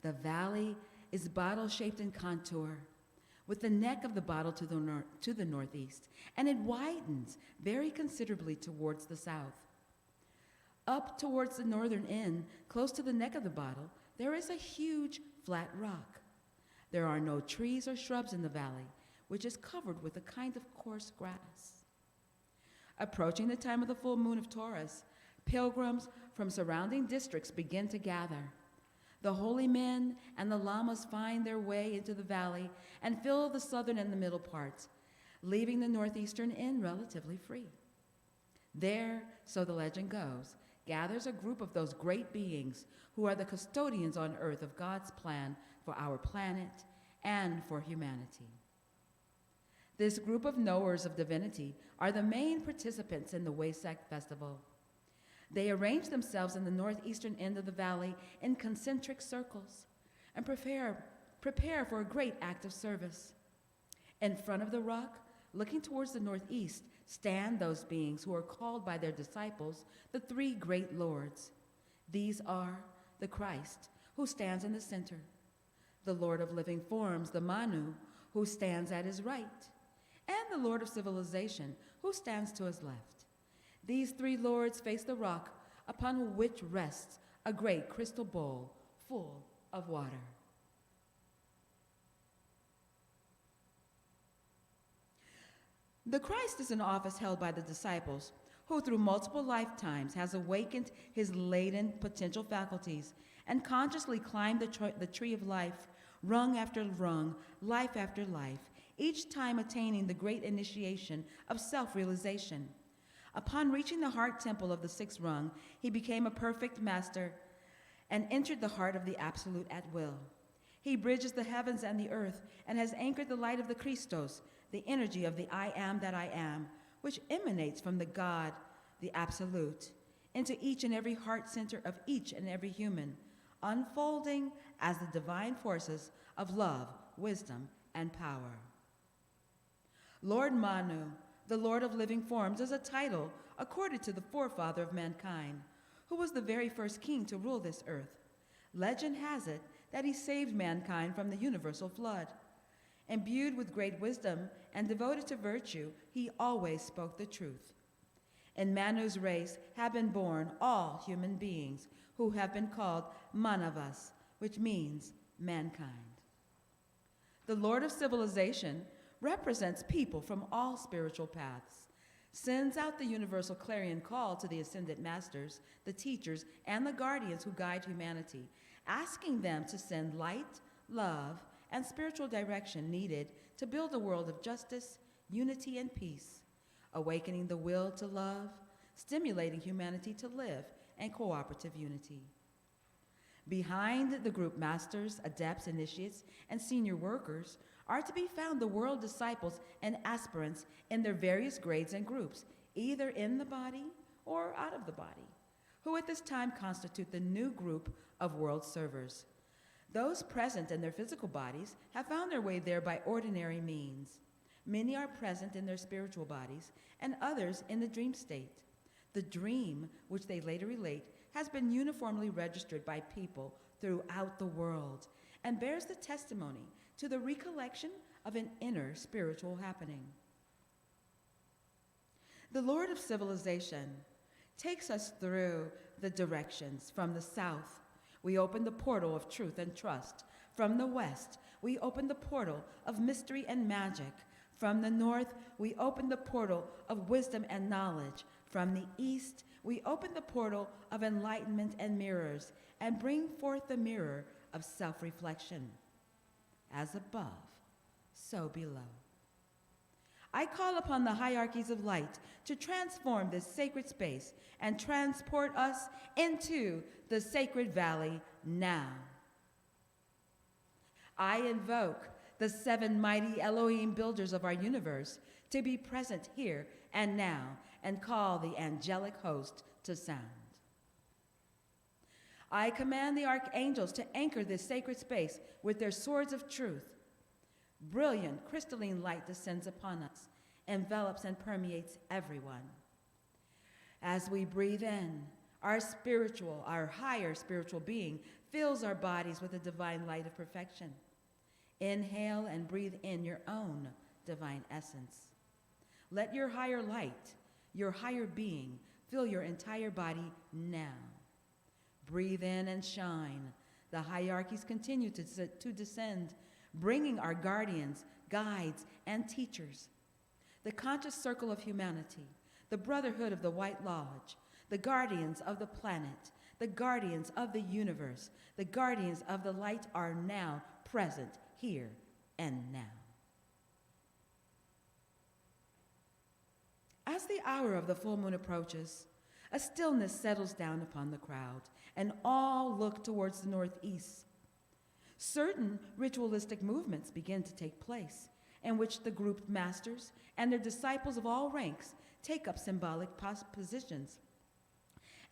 The valley is bottle-shaped in contour, with the neck of the bottle to the northeast, and it widens very considerably towards the south. Up towards the northern end, close to the neck of the bottle, there is a huge flat rock. There are no trees or shrubs in the valley, which is covered with a kind of coarse grass. Approaching the time of the full moon of Taurus, pilgrims from surrounding districts begin to gather. The holy men and the lamas find their way into the valley and fill the southern and the middle parts, leaving the northeastern end relatively free. There, so the legend goes, gathers a group of those great beings who are the custodians on earth of God's plan for our planet and for humanity. This group of knowers of divinity are the main participants in the Waysack festival. They arrange themselves in the northeastern end of the valley in concentric circles and prepare for a great act of service. In front of the rock, looking towards the northeast, stand those beings who are called by their disciples the three great lords. These are the Christ, who stands in the center, the Lord of living forms, the Manu, who stands at his right, and the Lord of civilization, who stands to his left. These three lords face the rock upon which rests a great crystal bowl full of water. The Christ is an office held by the disciples who through multiple lifetimes has awakened his latent potential faculties and consciously climbed the tree of life, rung after rung, life after life, each time attaining the great initiation of self-realization. Upon reaching the heart temple of the sixth rung, he became a perfect master and entered the heart of the Absolute at will. He bridges the heavens and the earth and has anchored the light of the Christos, the energy of the I am that I am, which emanates from the God, the Absolute, into each and every heart center of each and every human, unfolding as the divine forces of love, wisdom, and power. Lord Manu, the Lord of living forms, is a title accorded to the forefather of mankind, who was the very first king to rule this earth. Legend has it that he saved mankind from the universal flood. Imbued with great wisdom and devoted to virtue, he always spoke the truth. In Manu's race have been born all human beings who have been called Manavas, which means mankind. The Lord of civilization represents people from all spiritual paths, sends out the universal clarion call to the ascended masters, the teachers, and the guardians who guide humanity, asking them to send light, love, and spiritual direction needed to build a world of justice, unity, and peace, awakening the will to love, stimulating humanity to live in cooperative unity. Behind the group masters, adepts, initiates, and senior workers are to be found the world disciples and aspirants in their various grades and groups, either in the body or out of the body, who at this time constitute the new group of world servers. Those present in their physical bodies have found their way there by ordinary means. Many are present in their spiritual bodies, and others in the dream state. The dream, which they later relate, has been uniformly registered by people throughout the world and bears the testimony to the recollection of an inner spiritual happening. The Lord of civilization takes us through the directions. From the south, we open the portal of truth and trust. From the west, we open the portal of mystery and magic. From the north, we open the portal of wisdom and knowledge. From the east, we open the portal of enlightenment and mirrors and bring forth the mirror of self-reflection. As above, so below. I call upon the hierarchies of light to transform this sacred space and transport us into the sacred valley now. I invoke the seven mighty Elohim builders of our universe to be present here and now and call the angelic host to sound. I command the archangels to anchor this sacred space with their swords of truth. Brilliant crystalline light descends upon us, envelops and permeates everyone. As we breathe in, our higher spiritual being fills our bodies with the divine light of perfection. Inhale and breathe in your own divine essence. Let your higher light, your higher being, fill your entire body now. Breathe in and shine. The hierarchies continue to descend, bringing our guardians, guides, and teachers. The conscious circle of humanity, the brotherhood of the White Lodge, the guardians of the planet, the guardians of the universe, the guardians of the light are now present here and now. As the hour of the full moon approaches, a stillness settles down upon the crowd, and all look towards the northeast. Certain ritualistic movements begin to take place, in which the grouped masters and their disciples of all ranks take up symbolic positions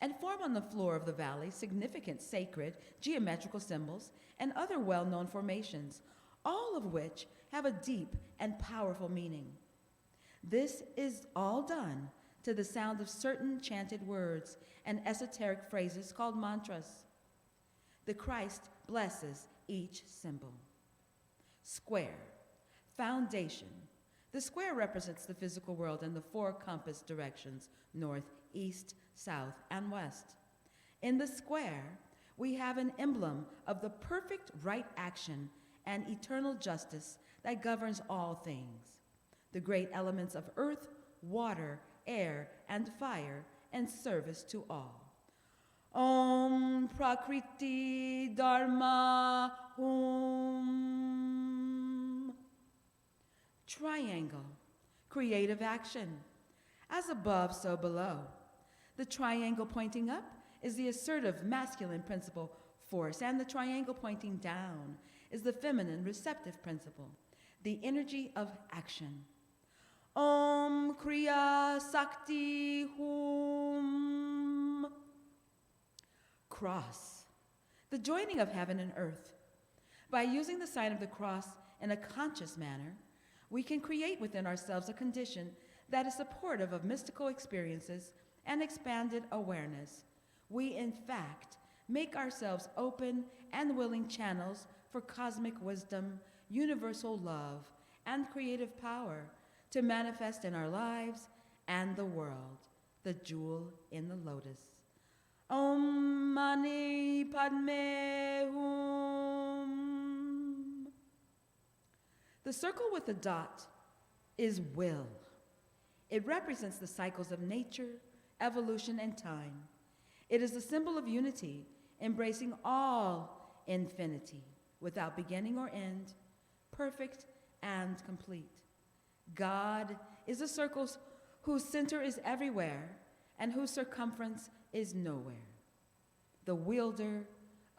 and form on the floor of the valley significant sacred geometrical symbols and other well-known formations, all of which have a deep and powerful meaning. This is all done to the sound of certain chanted words and esoteric phrases called mantras. The Christ blesses each symbol. Square, foundation. The square represents the physical world in the four compass directions, north, east, south, and west. In the square, we have an emblem of the perfect right action and eternal justice that governs all things. The great elements of earth, water, air, and fire in service to all. Om Prakriti Dharma Hum. Triangle, creative action. As above, so below. The triangle pointing up is the assertive masculine principle force, and the triangle pointing down is the feminine receptive principle, the energy of action. Om Kriya Sakti Hum. Cross, the joining of heaven and earth. By using the sign of the cross in a conscious manner, we can create within ourselves a condition that is supportive of mystical experiences and expanded awareness. We, in fact, make ourselves open and willing channels for cosmic wisdom, universal love, and creative power to manifest in our lives and the world, the jewel in the lotus. Om Mani Padme Hum. The circle with the dot is will. It represents the cycles of nature, evolution, and time. It is the symbol of unity, embracing all infinity, without beginning or end, perfect and complete. God is a circle whose center is everywhere and whose circumference is nowhere. The wielder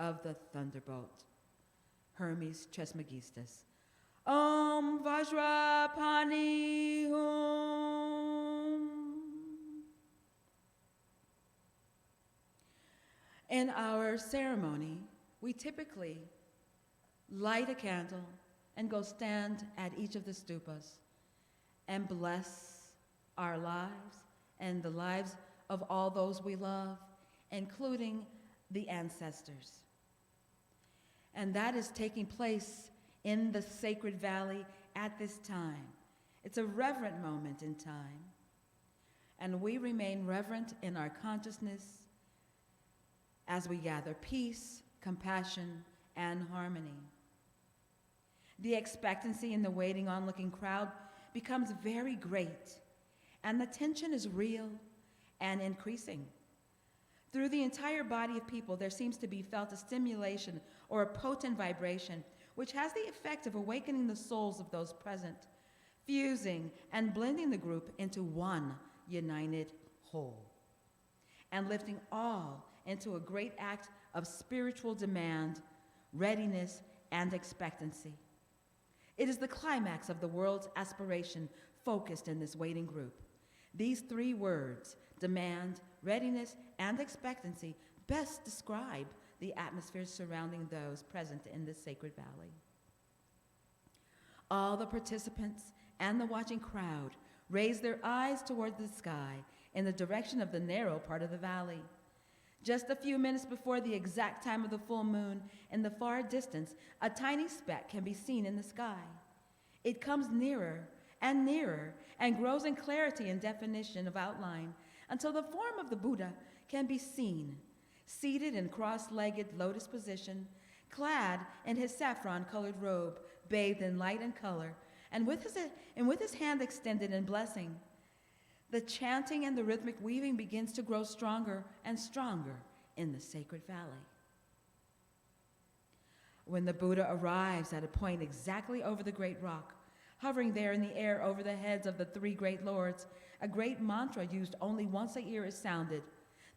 of the thunderbolt. Hermes Trismegistus. Om Vajrapani Hum. In our ceremony, we typically light a candle and go stand at each of the stupas and bless our lives and the lives of all those we love, including the ancestors. And that is taking place in the sacred valley at this time. It's a reverent moment in time, and we remain reverent in our consciousness as we gather peace, compassion, and harmony. The expectancy in the waiting, onlooking crowd becomes very great, and the tension is real and increasing. Through the entire body of people, there seems to be felt a stimulation or a potent vibration, which has the effect of awakening the souls of those present, fusing and blending the group into one united whole, and lifting all into a great act of spiritual demand, readiness, and expectancy. It is the climax of the world's aspiration focused in this waiting group. These three words, demand, readiness, and expectancy, best describe the atmosphere surrounding those present in this sacred valley. All the participants and the watching crowd raise their eyes toward the sky in the direction of the narrow part of the valley. Just a few minutes before the exact time of the full moon, in the far distance, a tiny speck can be seen in the sky. It comes nearer and grows in clarity and definition of outline until the form of the Buddha can be seen, seated in cross-legged lotus position, clad in his saffron-colored robe, bathed in light and color, and with his hand extended in blessing. The chanting and the rhythmic weaving begins to grow stronger and stronger in the sacred valley. When the Buddha arrives at a point exactly over the great rock, hovering there in the air over the heads of the three great lords, a great mantra used only once a year is sounded.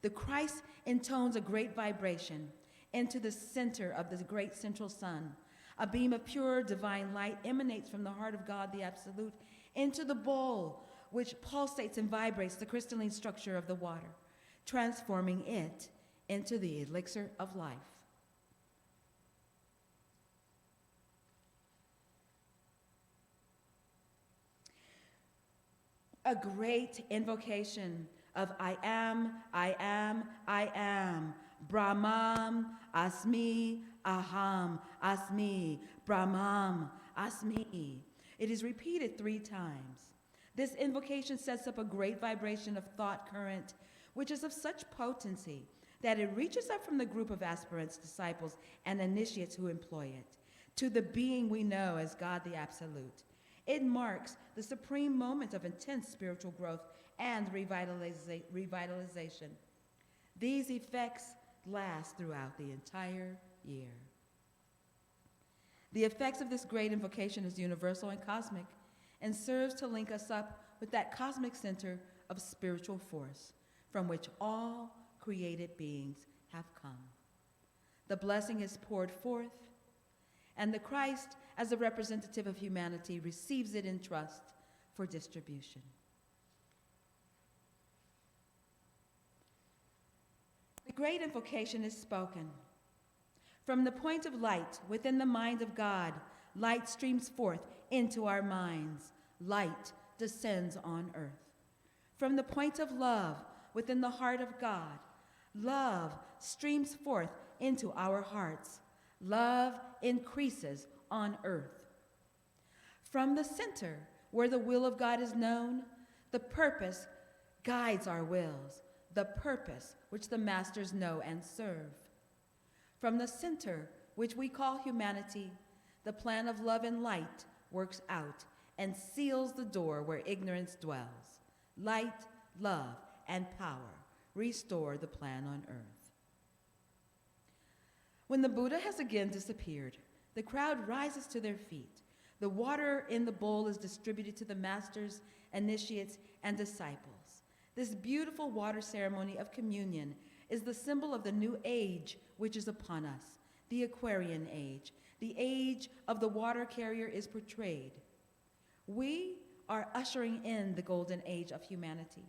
The Christ intones a great vibration into the center of the great central sun. A beam of pure divine light emanates from the heart of God, the Absolute, into the bowl, which pulsates and vibrates the crystalline structure of the water, transforming it into the elixir of life. A great invocation of I am, Brahman, Asmi, Aham, Asmi, Brahman, Asmi. It is repeated 3 times. This invocation sets up a great vibration of thought current, which is of such potency that it reaches up from the group of aspirants, disciples, and initiates who employ it to the being we know as God the Absolute. It marks the supreme moment of intense spiritual growth and revitalization. These effects last throughout the entire year. The effects of this great invocation is universal and cosmic, and serves to link us up with that cosmic center of spiritual force from which all created beings have come. The blessing is poured forth, and the Christ, as a representative of humanity, receives it in trust for distribution. The Great Invocation is spoken. From the point of light within the mind of God, light streams forth into our minds. Light descends on earth. From the point of love within the heart of God, love streams forth into our hearts. Love increases on earth. From the center where the will of God is known, the purpose guides our wills, the purpose which the masters know and serve. From the center, which we call humanity, the plan of love and light works out and seals the door where ignorance dwells. Light, love, and power restore the plan on earth. When the Buddha has again disappeared, the crowd rises to their feet. The water in the bowl is distributed to the masters, initiates, and disciples. This beautiful water ceremony of communion is the symbol of the new age which is upon us, the Aquarian age. The age of the water carrier is portrayed. We are ushering in the golden age of humanity.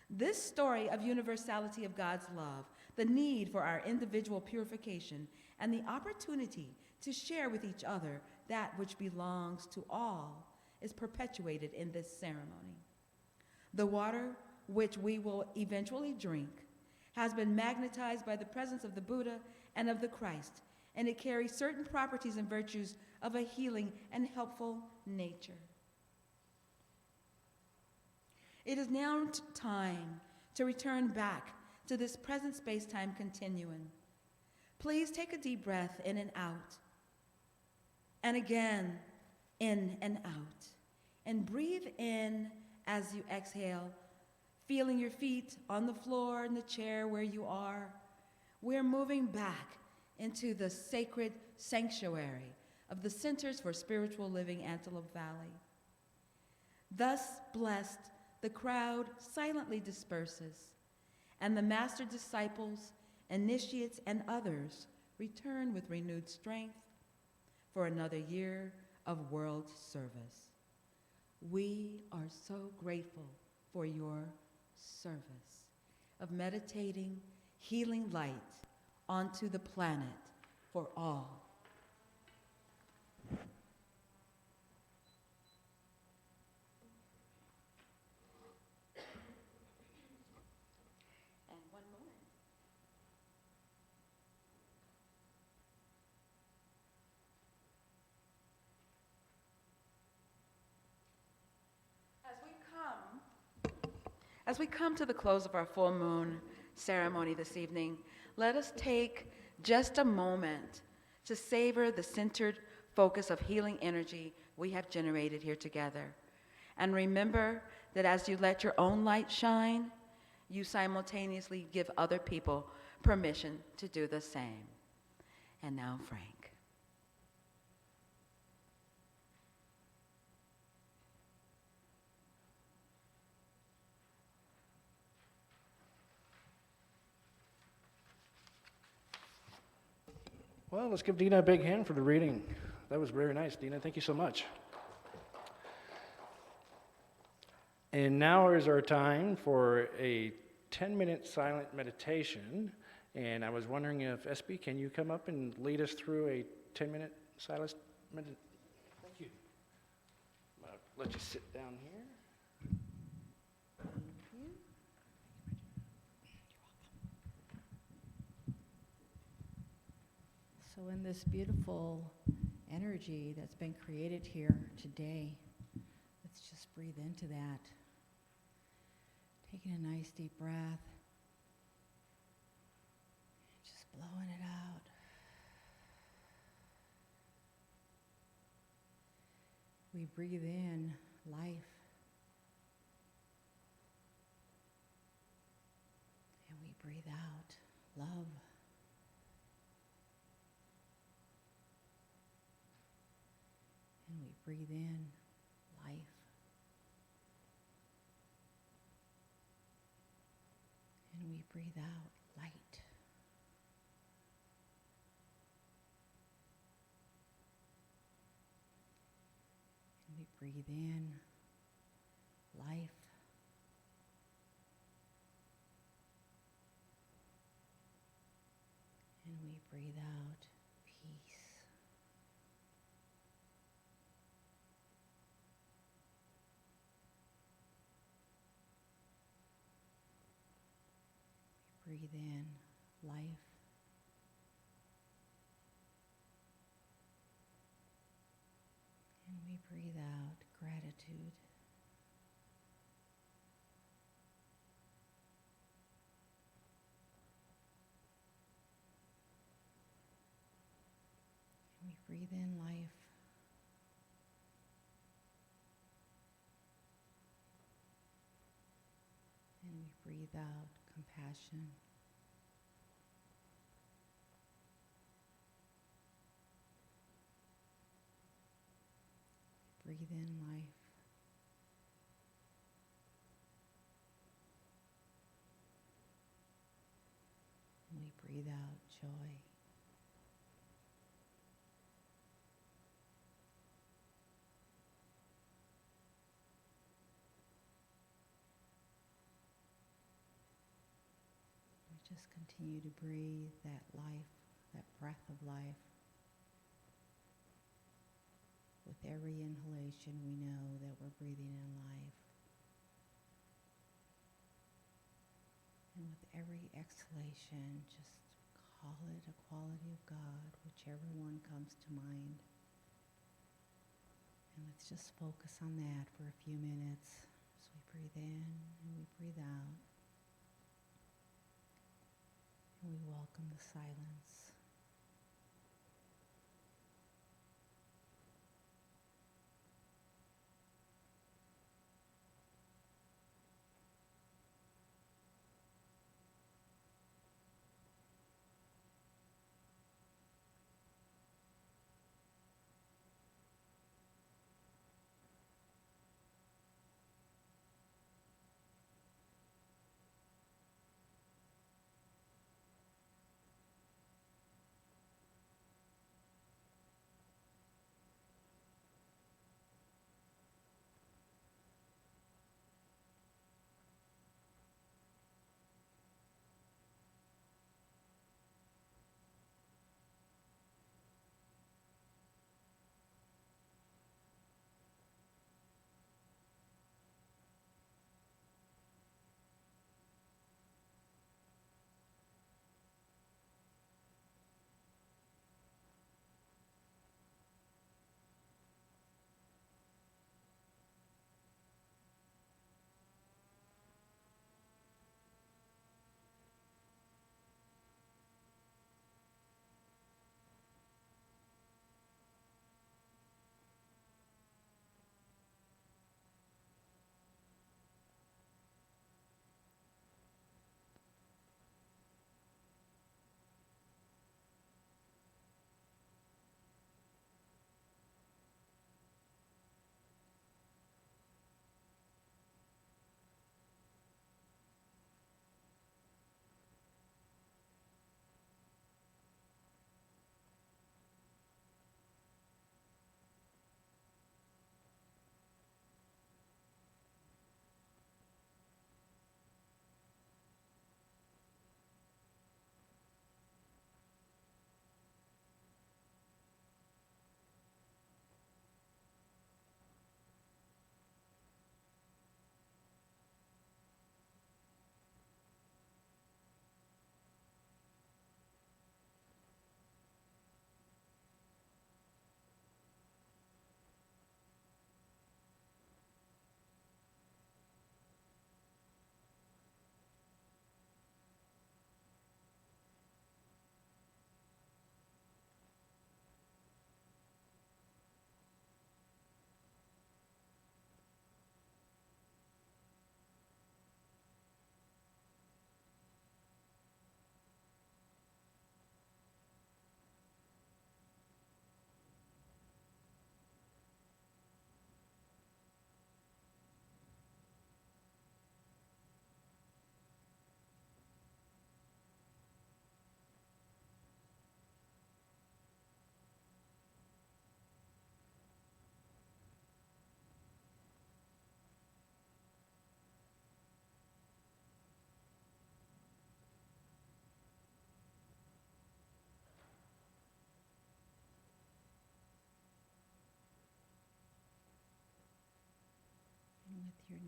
This story of universality of God's love, the need for our individual purification, and the opportunity to share with each other that which belongs to all is perpetuated in this ceremony. The water, which we will eventually drink, has been magnetized by the presence of the Buddha and of the Christ, and it carries certain properties and virtues of a healing and helpful nature. It is now time to return back to this present space-time continuum. Please take a deep breath in and out, and again, in and out. And breathe in as you exhale, feeling your feet on the floor, in the chair where you are. We're moving back into the sacred sanctuary of the Centers for Spiritual Living, Antelope Valley. Thus blessed, the crowd silently disperses, and the master disciples, initiates, and others return with renewed strength for another year of world service. We are so grateful for your service of meditating healing light onto the planet for all. And one moment. As we come to the close of our full moon ceremony this evening, let us take just a moment to savor the centered focus of healing energy we have generated here together. And remember that as you let your own light shine, you simultaneously give other people permission to do the same. And now, Frank. Well, let's give Deena a big hand for the reading. That was very nice, Deena. Thank you so much. And now is our time for a 10-minute silent meditation. And I was wondering if Espie, can you come up and lead us through a 10-minute silent meditation? Thank you. I'll let you sit down here. So in this beautiful energy that's been created here today, let's just breathe into that. Taking a nice deep breath. Just blowing it out. We breathe in life. And we breathe out love. And we breathe in life. breathe out light. And we breathe in life. And we breathe out peace. We breathe in life. And we breathe out gratitude. And we breathe in life. And we breathe out compassion. Breathe in life. And we breathe out joy. We just continue to breathe that life, that breath of life. With every inhalation, we know that we're breathing in life. And with every exhalation, just call it a quality of God, whichever one comes to mind. And let's just focus on that for a few minutes as we breathe in and we breathe out. And we welcome the silence.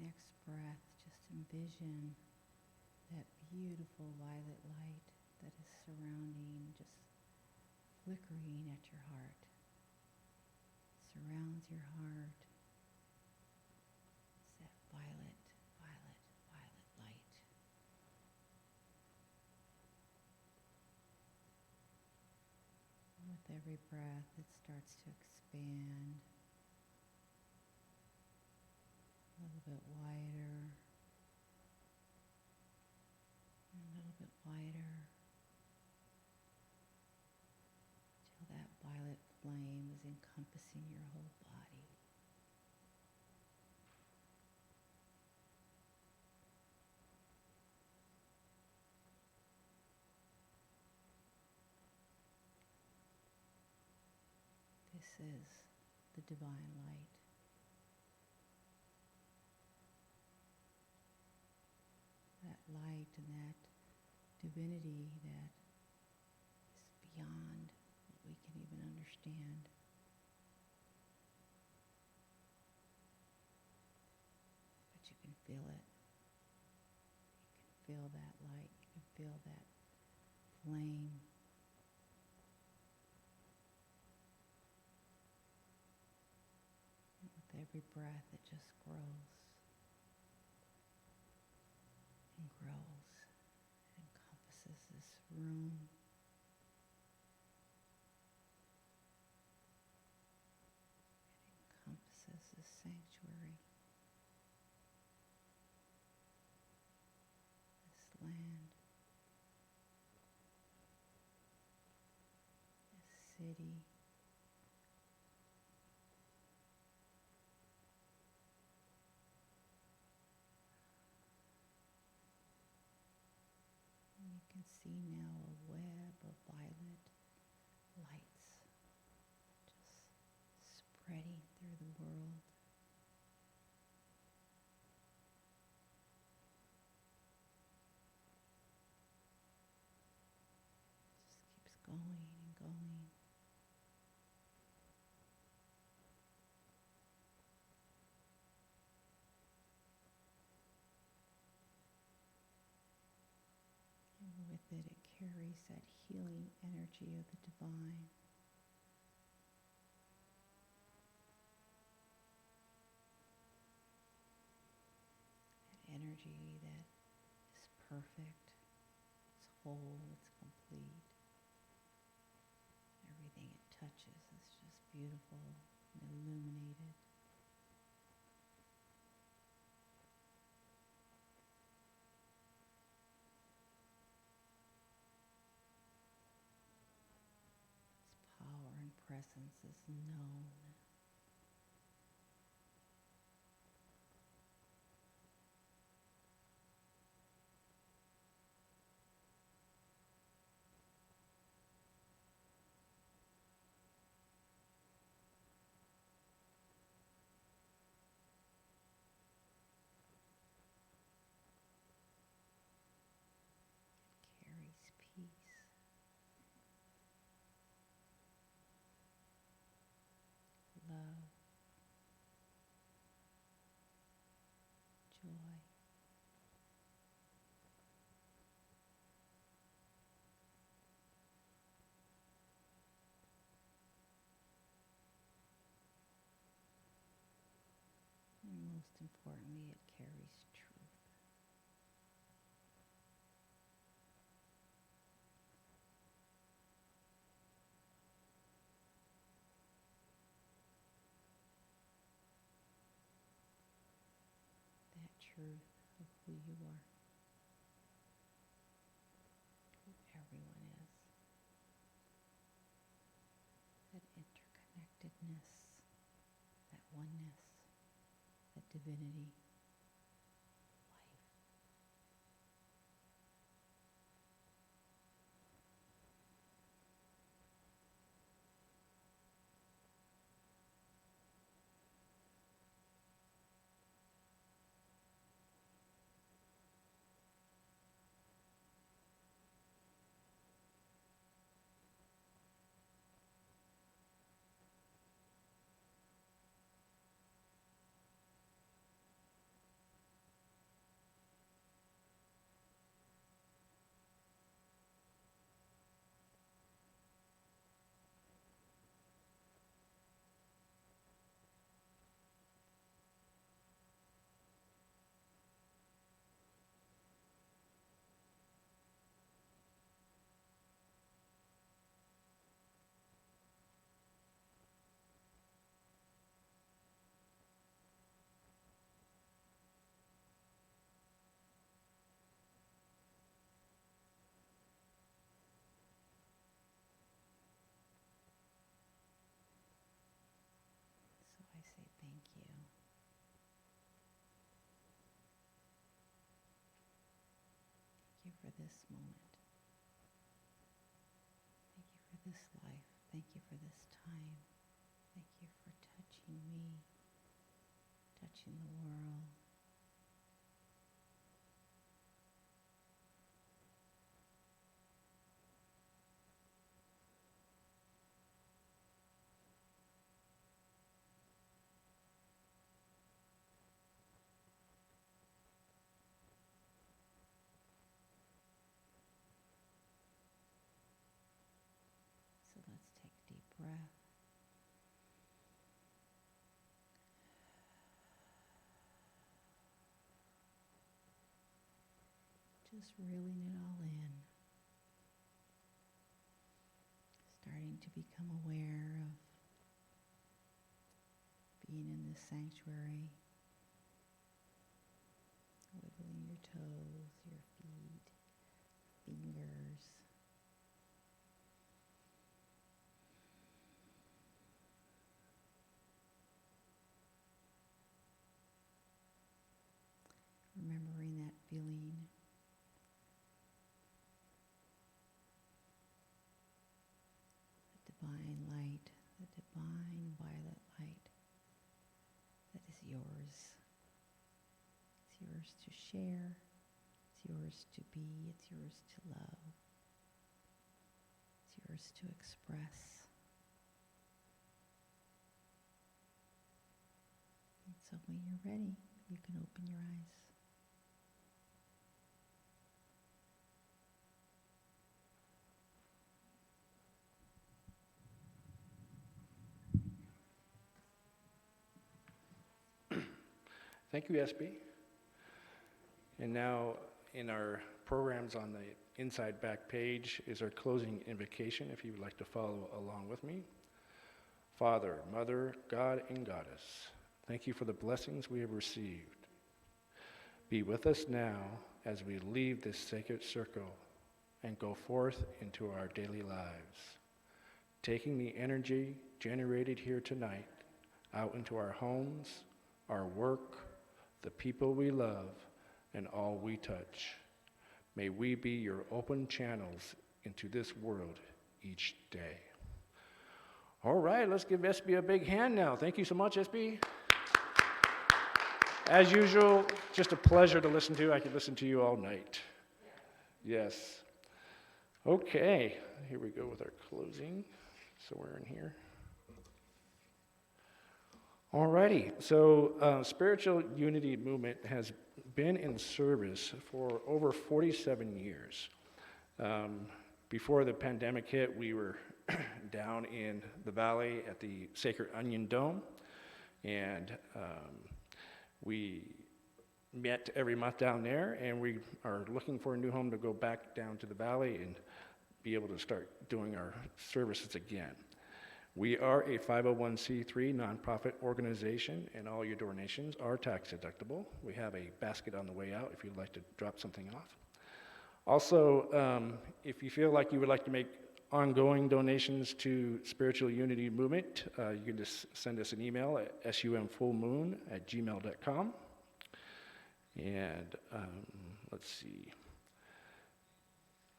next breath, just envision that beautiful violet light that is surrounding, just flickering at your heart. Surrounds your heart. It's that violet, violet, violet light. And with every breath, it starts to expand a little bit wider, and a little bit wider, till that violet flame is encompassing your whole body. This is the divine light. That light and that divinity that is beyond what we can even understand. But you can feel it. You can feel that light. You can feel that flame. And with every breath, it just grows and grows. It encompasses this room. It encompasses this sanctuary, this land, this city. And you can see now a web of violet lights just spreading through the world. Just keeps going and going. And with it, it carries that healing energy of the divine. That energy that is perfect, it's whole, it's complete. Everything it touches is just beautiful and illuminated. Its power and presence is known. It carries peace, love, joy. And most importantly, it carries truth. That truth of who you are, who everyone is. That interconnectedness, that oneness, that divinity, life. this moment. Thank you for this life. Thank you for this time. Thank you for touching me, touching the world. So let's take a deep breath. Just reeling it all in. Starting to become aware of being in this sanctuary. Wiggling your toes, your feet, fingers. Remembering that feeling. The divine light, the divine violet light that is yours. It's yours to share. It's yours to be. It's yours to love. It's yours to express. And so when you're ready, you can open your eyes. Thank you, Espie. And now in our programs on the inside back page is our closing invocation, if you would like to follow along with me. Father, Mother, God, and Goddess, thank you for the blessings we have received. Be with us now as we leave this sacred circle and go forth into our daily lives, taking the energy generated here tonight out into our homes, our work, the people we love, and all we touch. May we be your open channels into this world each day. All right, let's give Espie a big hand now. Thank you so much, Espie. As usual, just a pleasure to listen to. I could listen to you all night. Yes. Okay, here we go with our closing. So we're in here. Alrighty, so Spiritual Unity Movement has been in service for over 47 years. Before the pandemic hit, we were down in the valley at the Sacred Onion Dome, and we met every month down there, and we are looking for a new home to go back down to the valley and be able to start doing our services again. We are a 501c3 nonprofit organization, and all your donations are tax deductible. We have a basket on the way out if you'd like to drop something off. Also, if you feel like you would like to make ongoing donations to Spiritual Unity Movement, you can just send us an email at sumfullmoon@gmail.com. And let's see.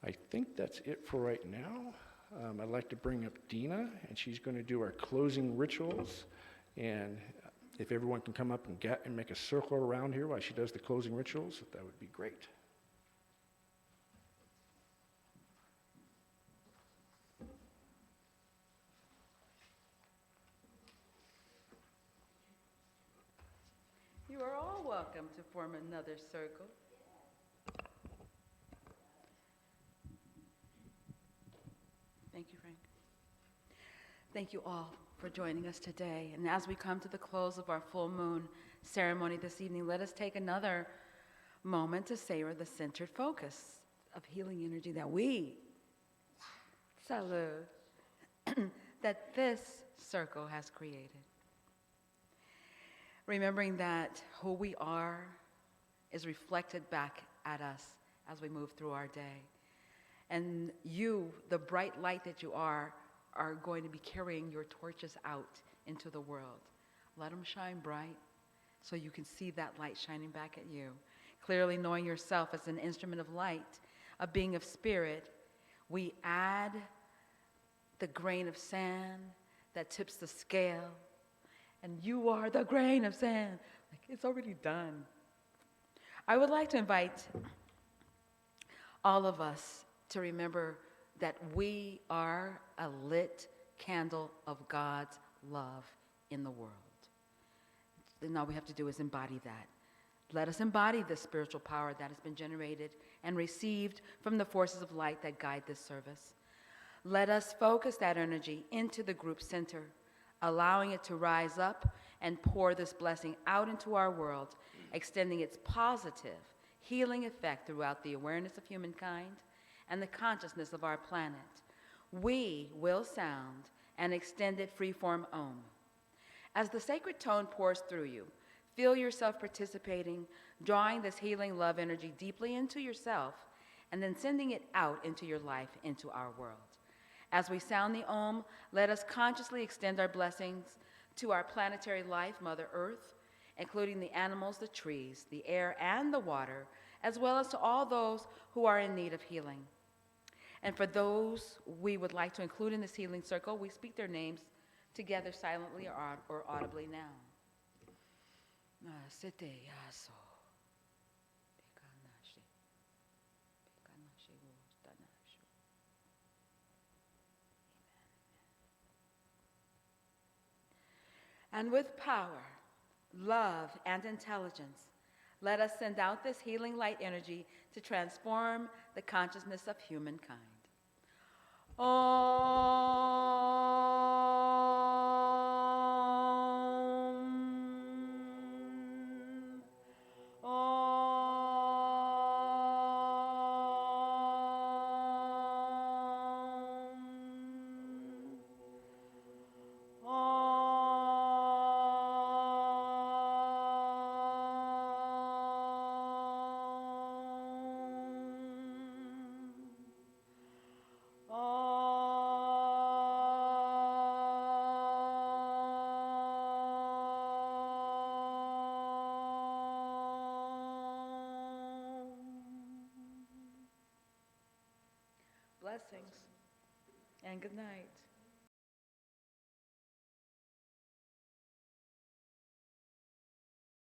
I think that's it for right now. I'd like to bring up Deena, and she's going to do our closing rituals. And if everyone can come up and make a circle around here while she does the closing rituals, that would be great. You are all welcome to form another circle. Thank you, Frank. Thank you all for joining us today. And as we come to the close of our full moon ceremony this evening, let us take another moment to savor the centered focus of healing energy that we, salud, that this circle has created. Remembering that who we are is reflected back at us as we move through our day. And you, the bright light that you are going to be carrying your torches out into the world. Let them shine bright so you can see that light shining back at you. Clearly knowing yourself as an instrument of light, a being of spirit, we add the grain of sand that tips the scale, and you are the grain of sand. Like, it's already done. I would like to invite all of us to remember that we are a lit candle of God's love in the world. And all we have to do is embody that. Let us embody the spiritual power that has been generated and received from the forces of light that guide this service. Let us focus that energy into the group center, allowing it to rise up and pour this blessing out into our world, extending its positive, healing effect throughout the awareness of humankind and the consciousness of our planet. We will sound an extended freeform Om. As the sacred tone pours through you, feel yourself participating, drawing this healing love energy deeply into yourself, and then sending it out into your life, into our world. As we sound the Om, let us consciously extend our blessings to our planetary life, Mother Earth, including the animals, the trees, the air, and the water, as well as to all those who are in need of healing. And for those we would like to include in this healing circle, we speak their names together silently or audibly now. And with power, love, and intelligence, let us send out this healing light energy to transform the consciousness of humankind. Blessings and good night.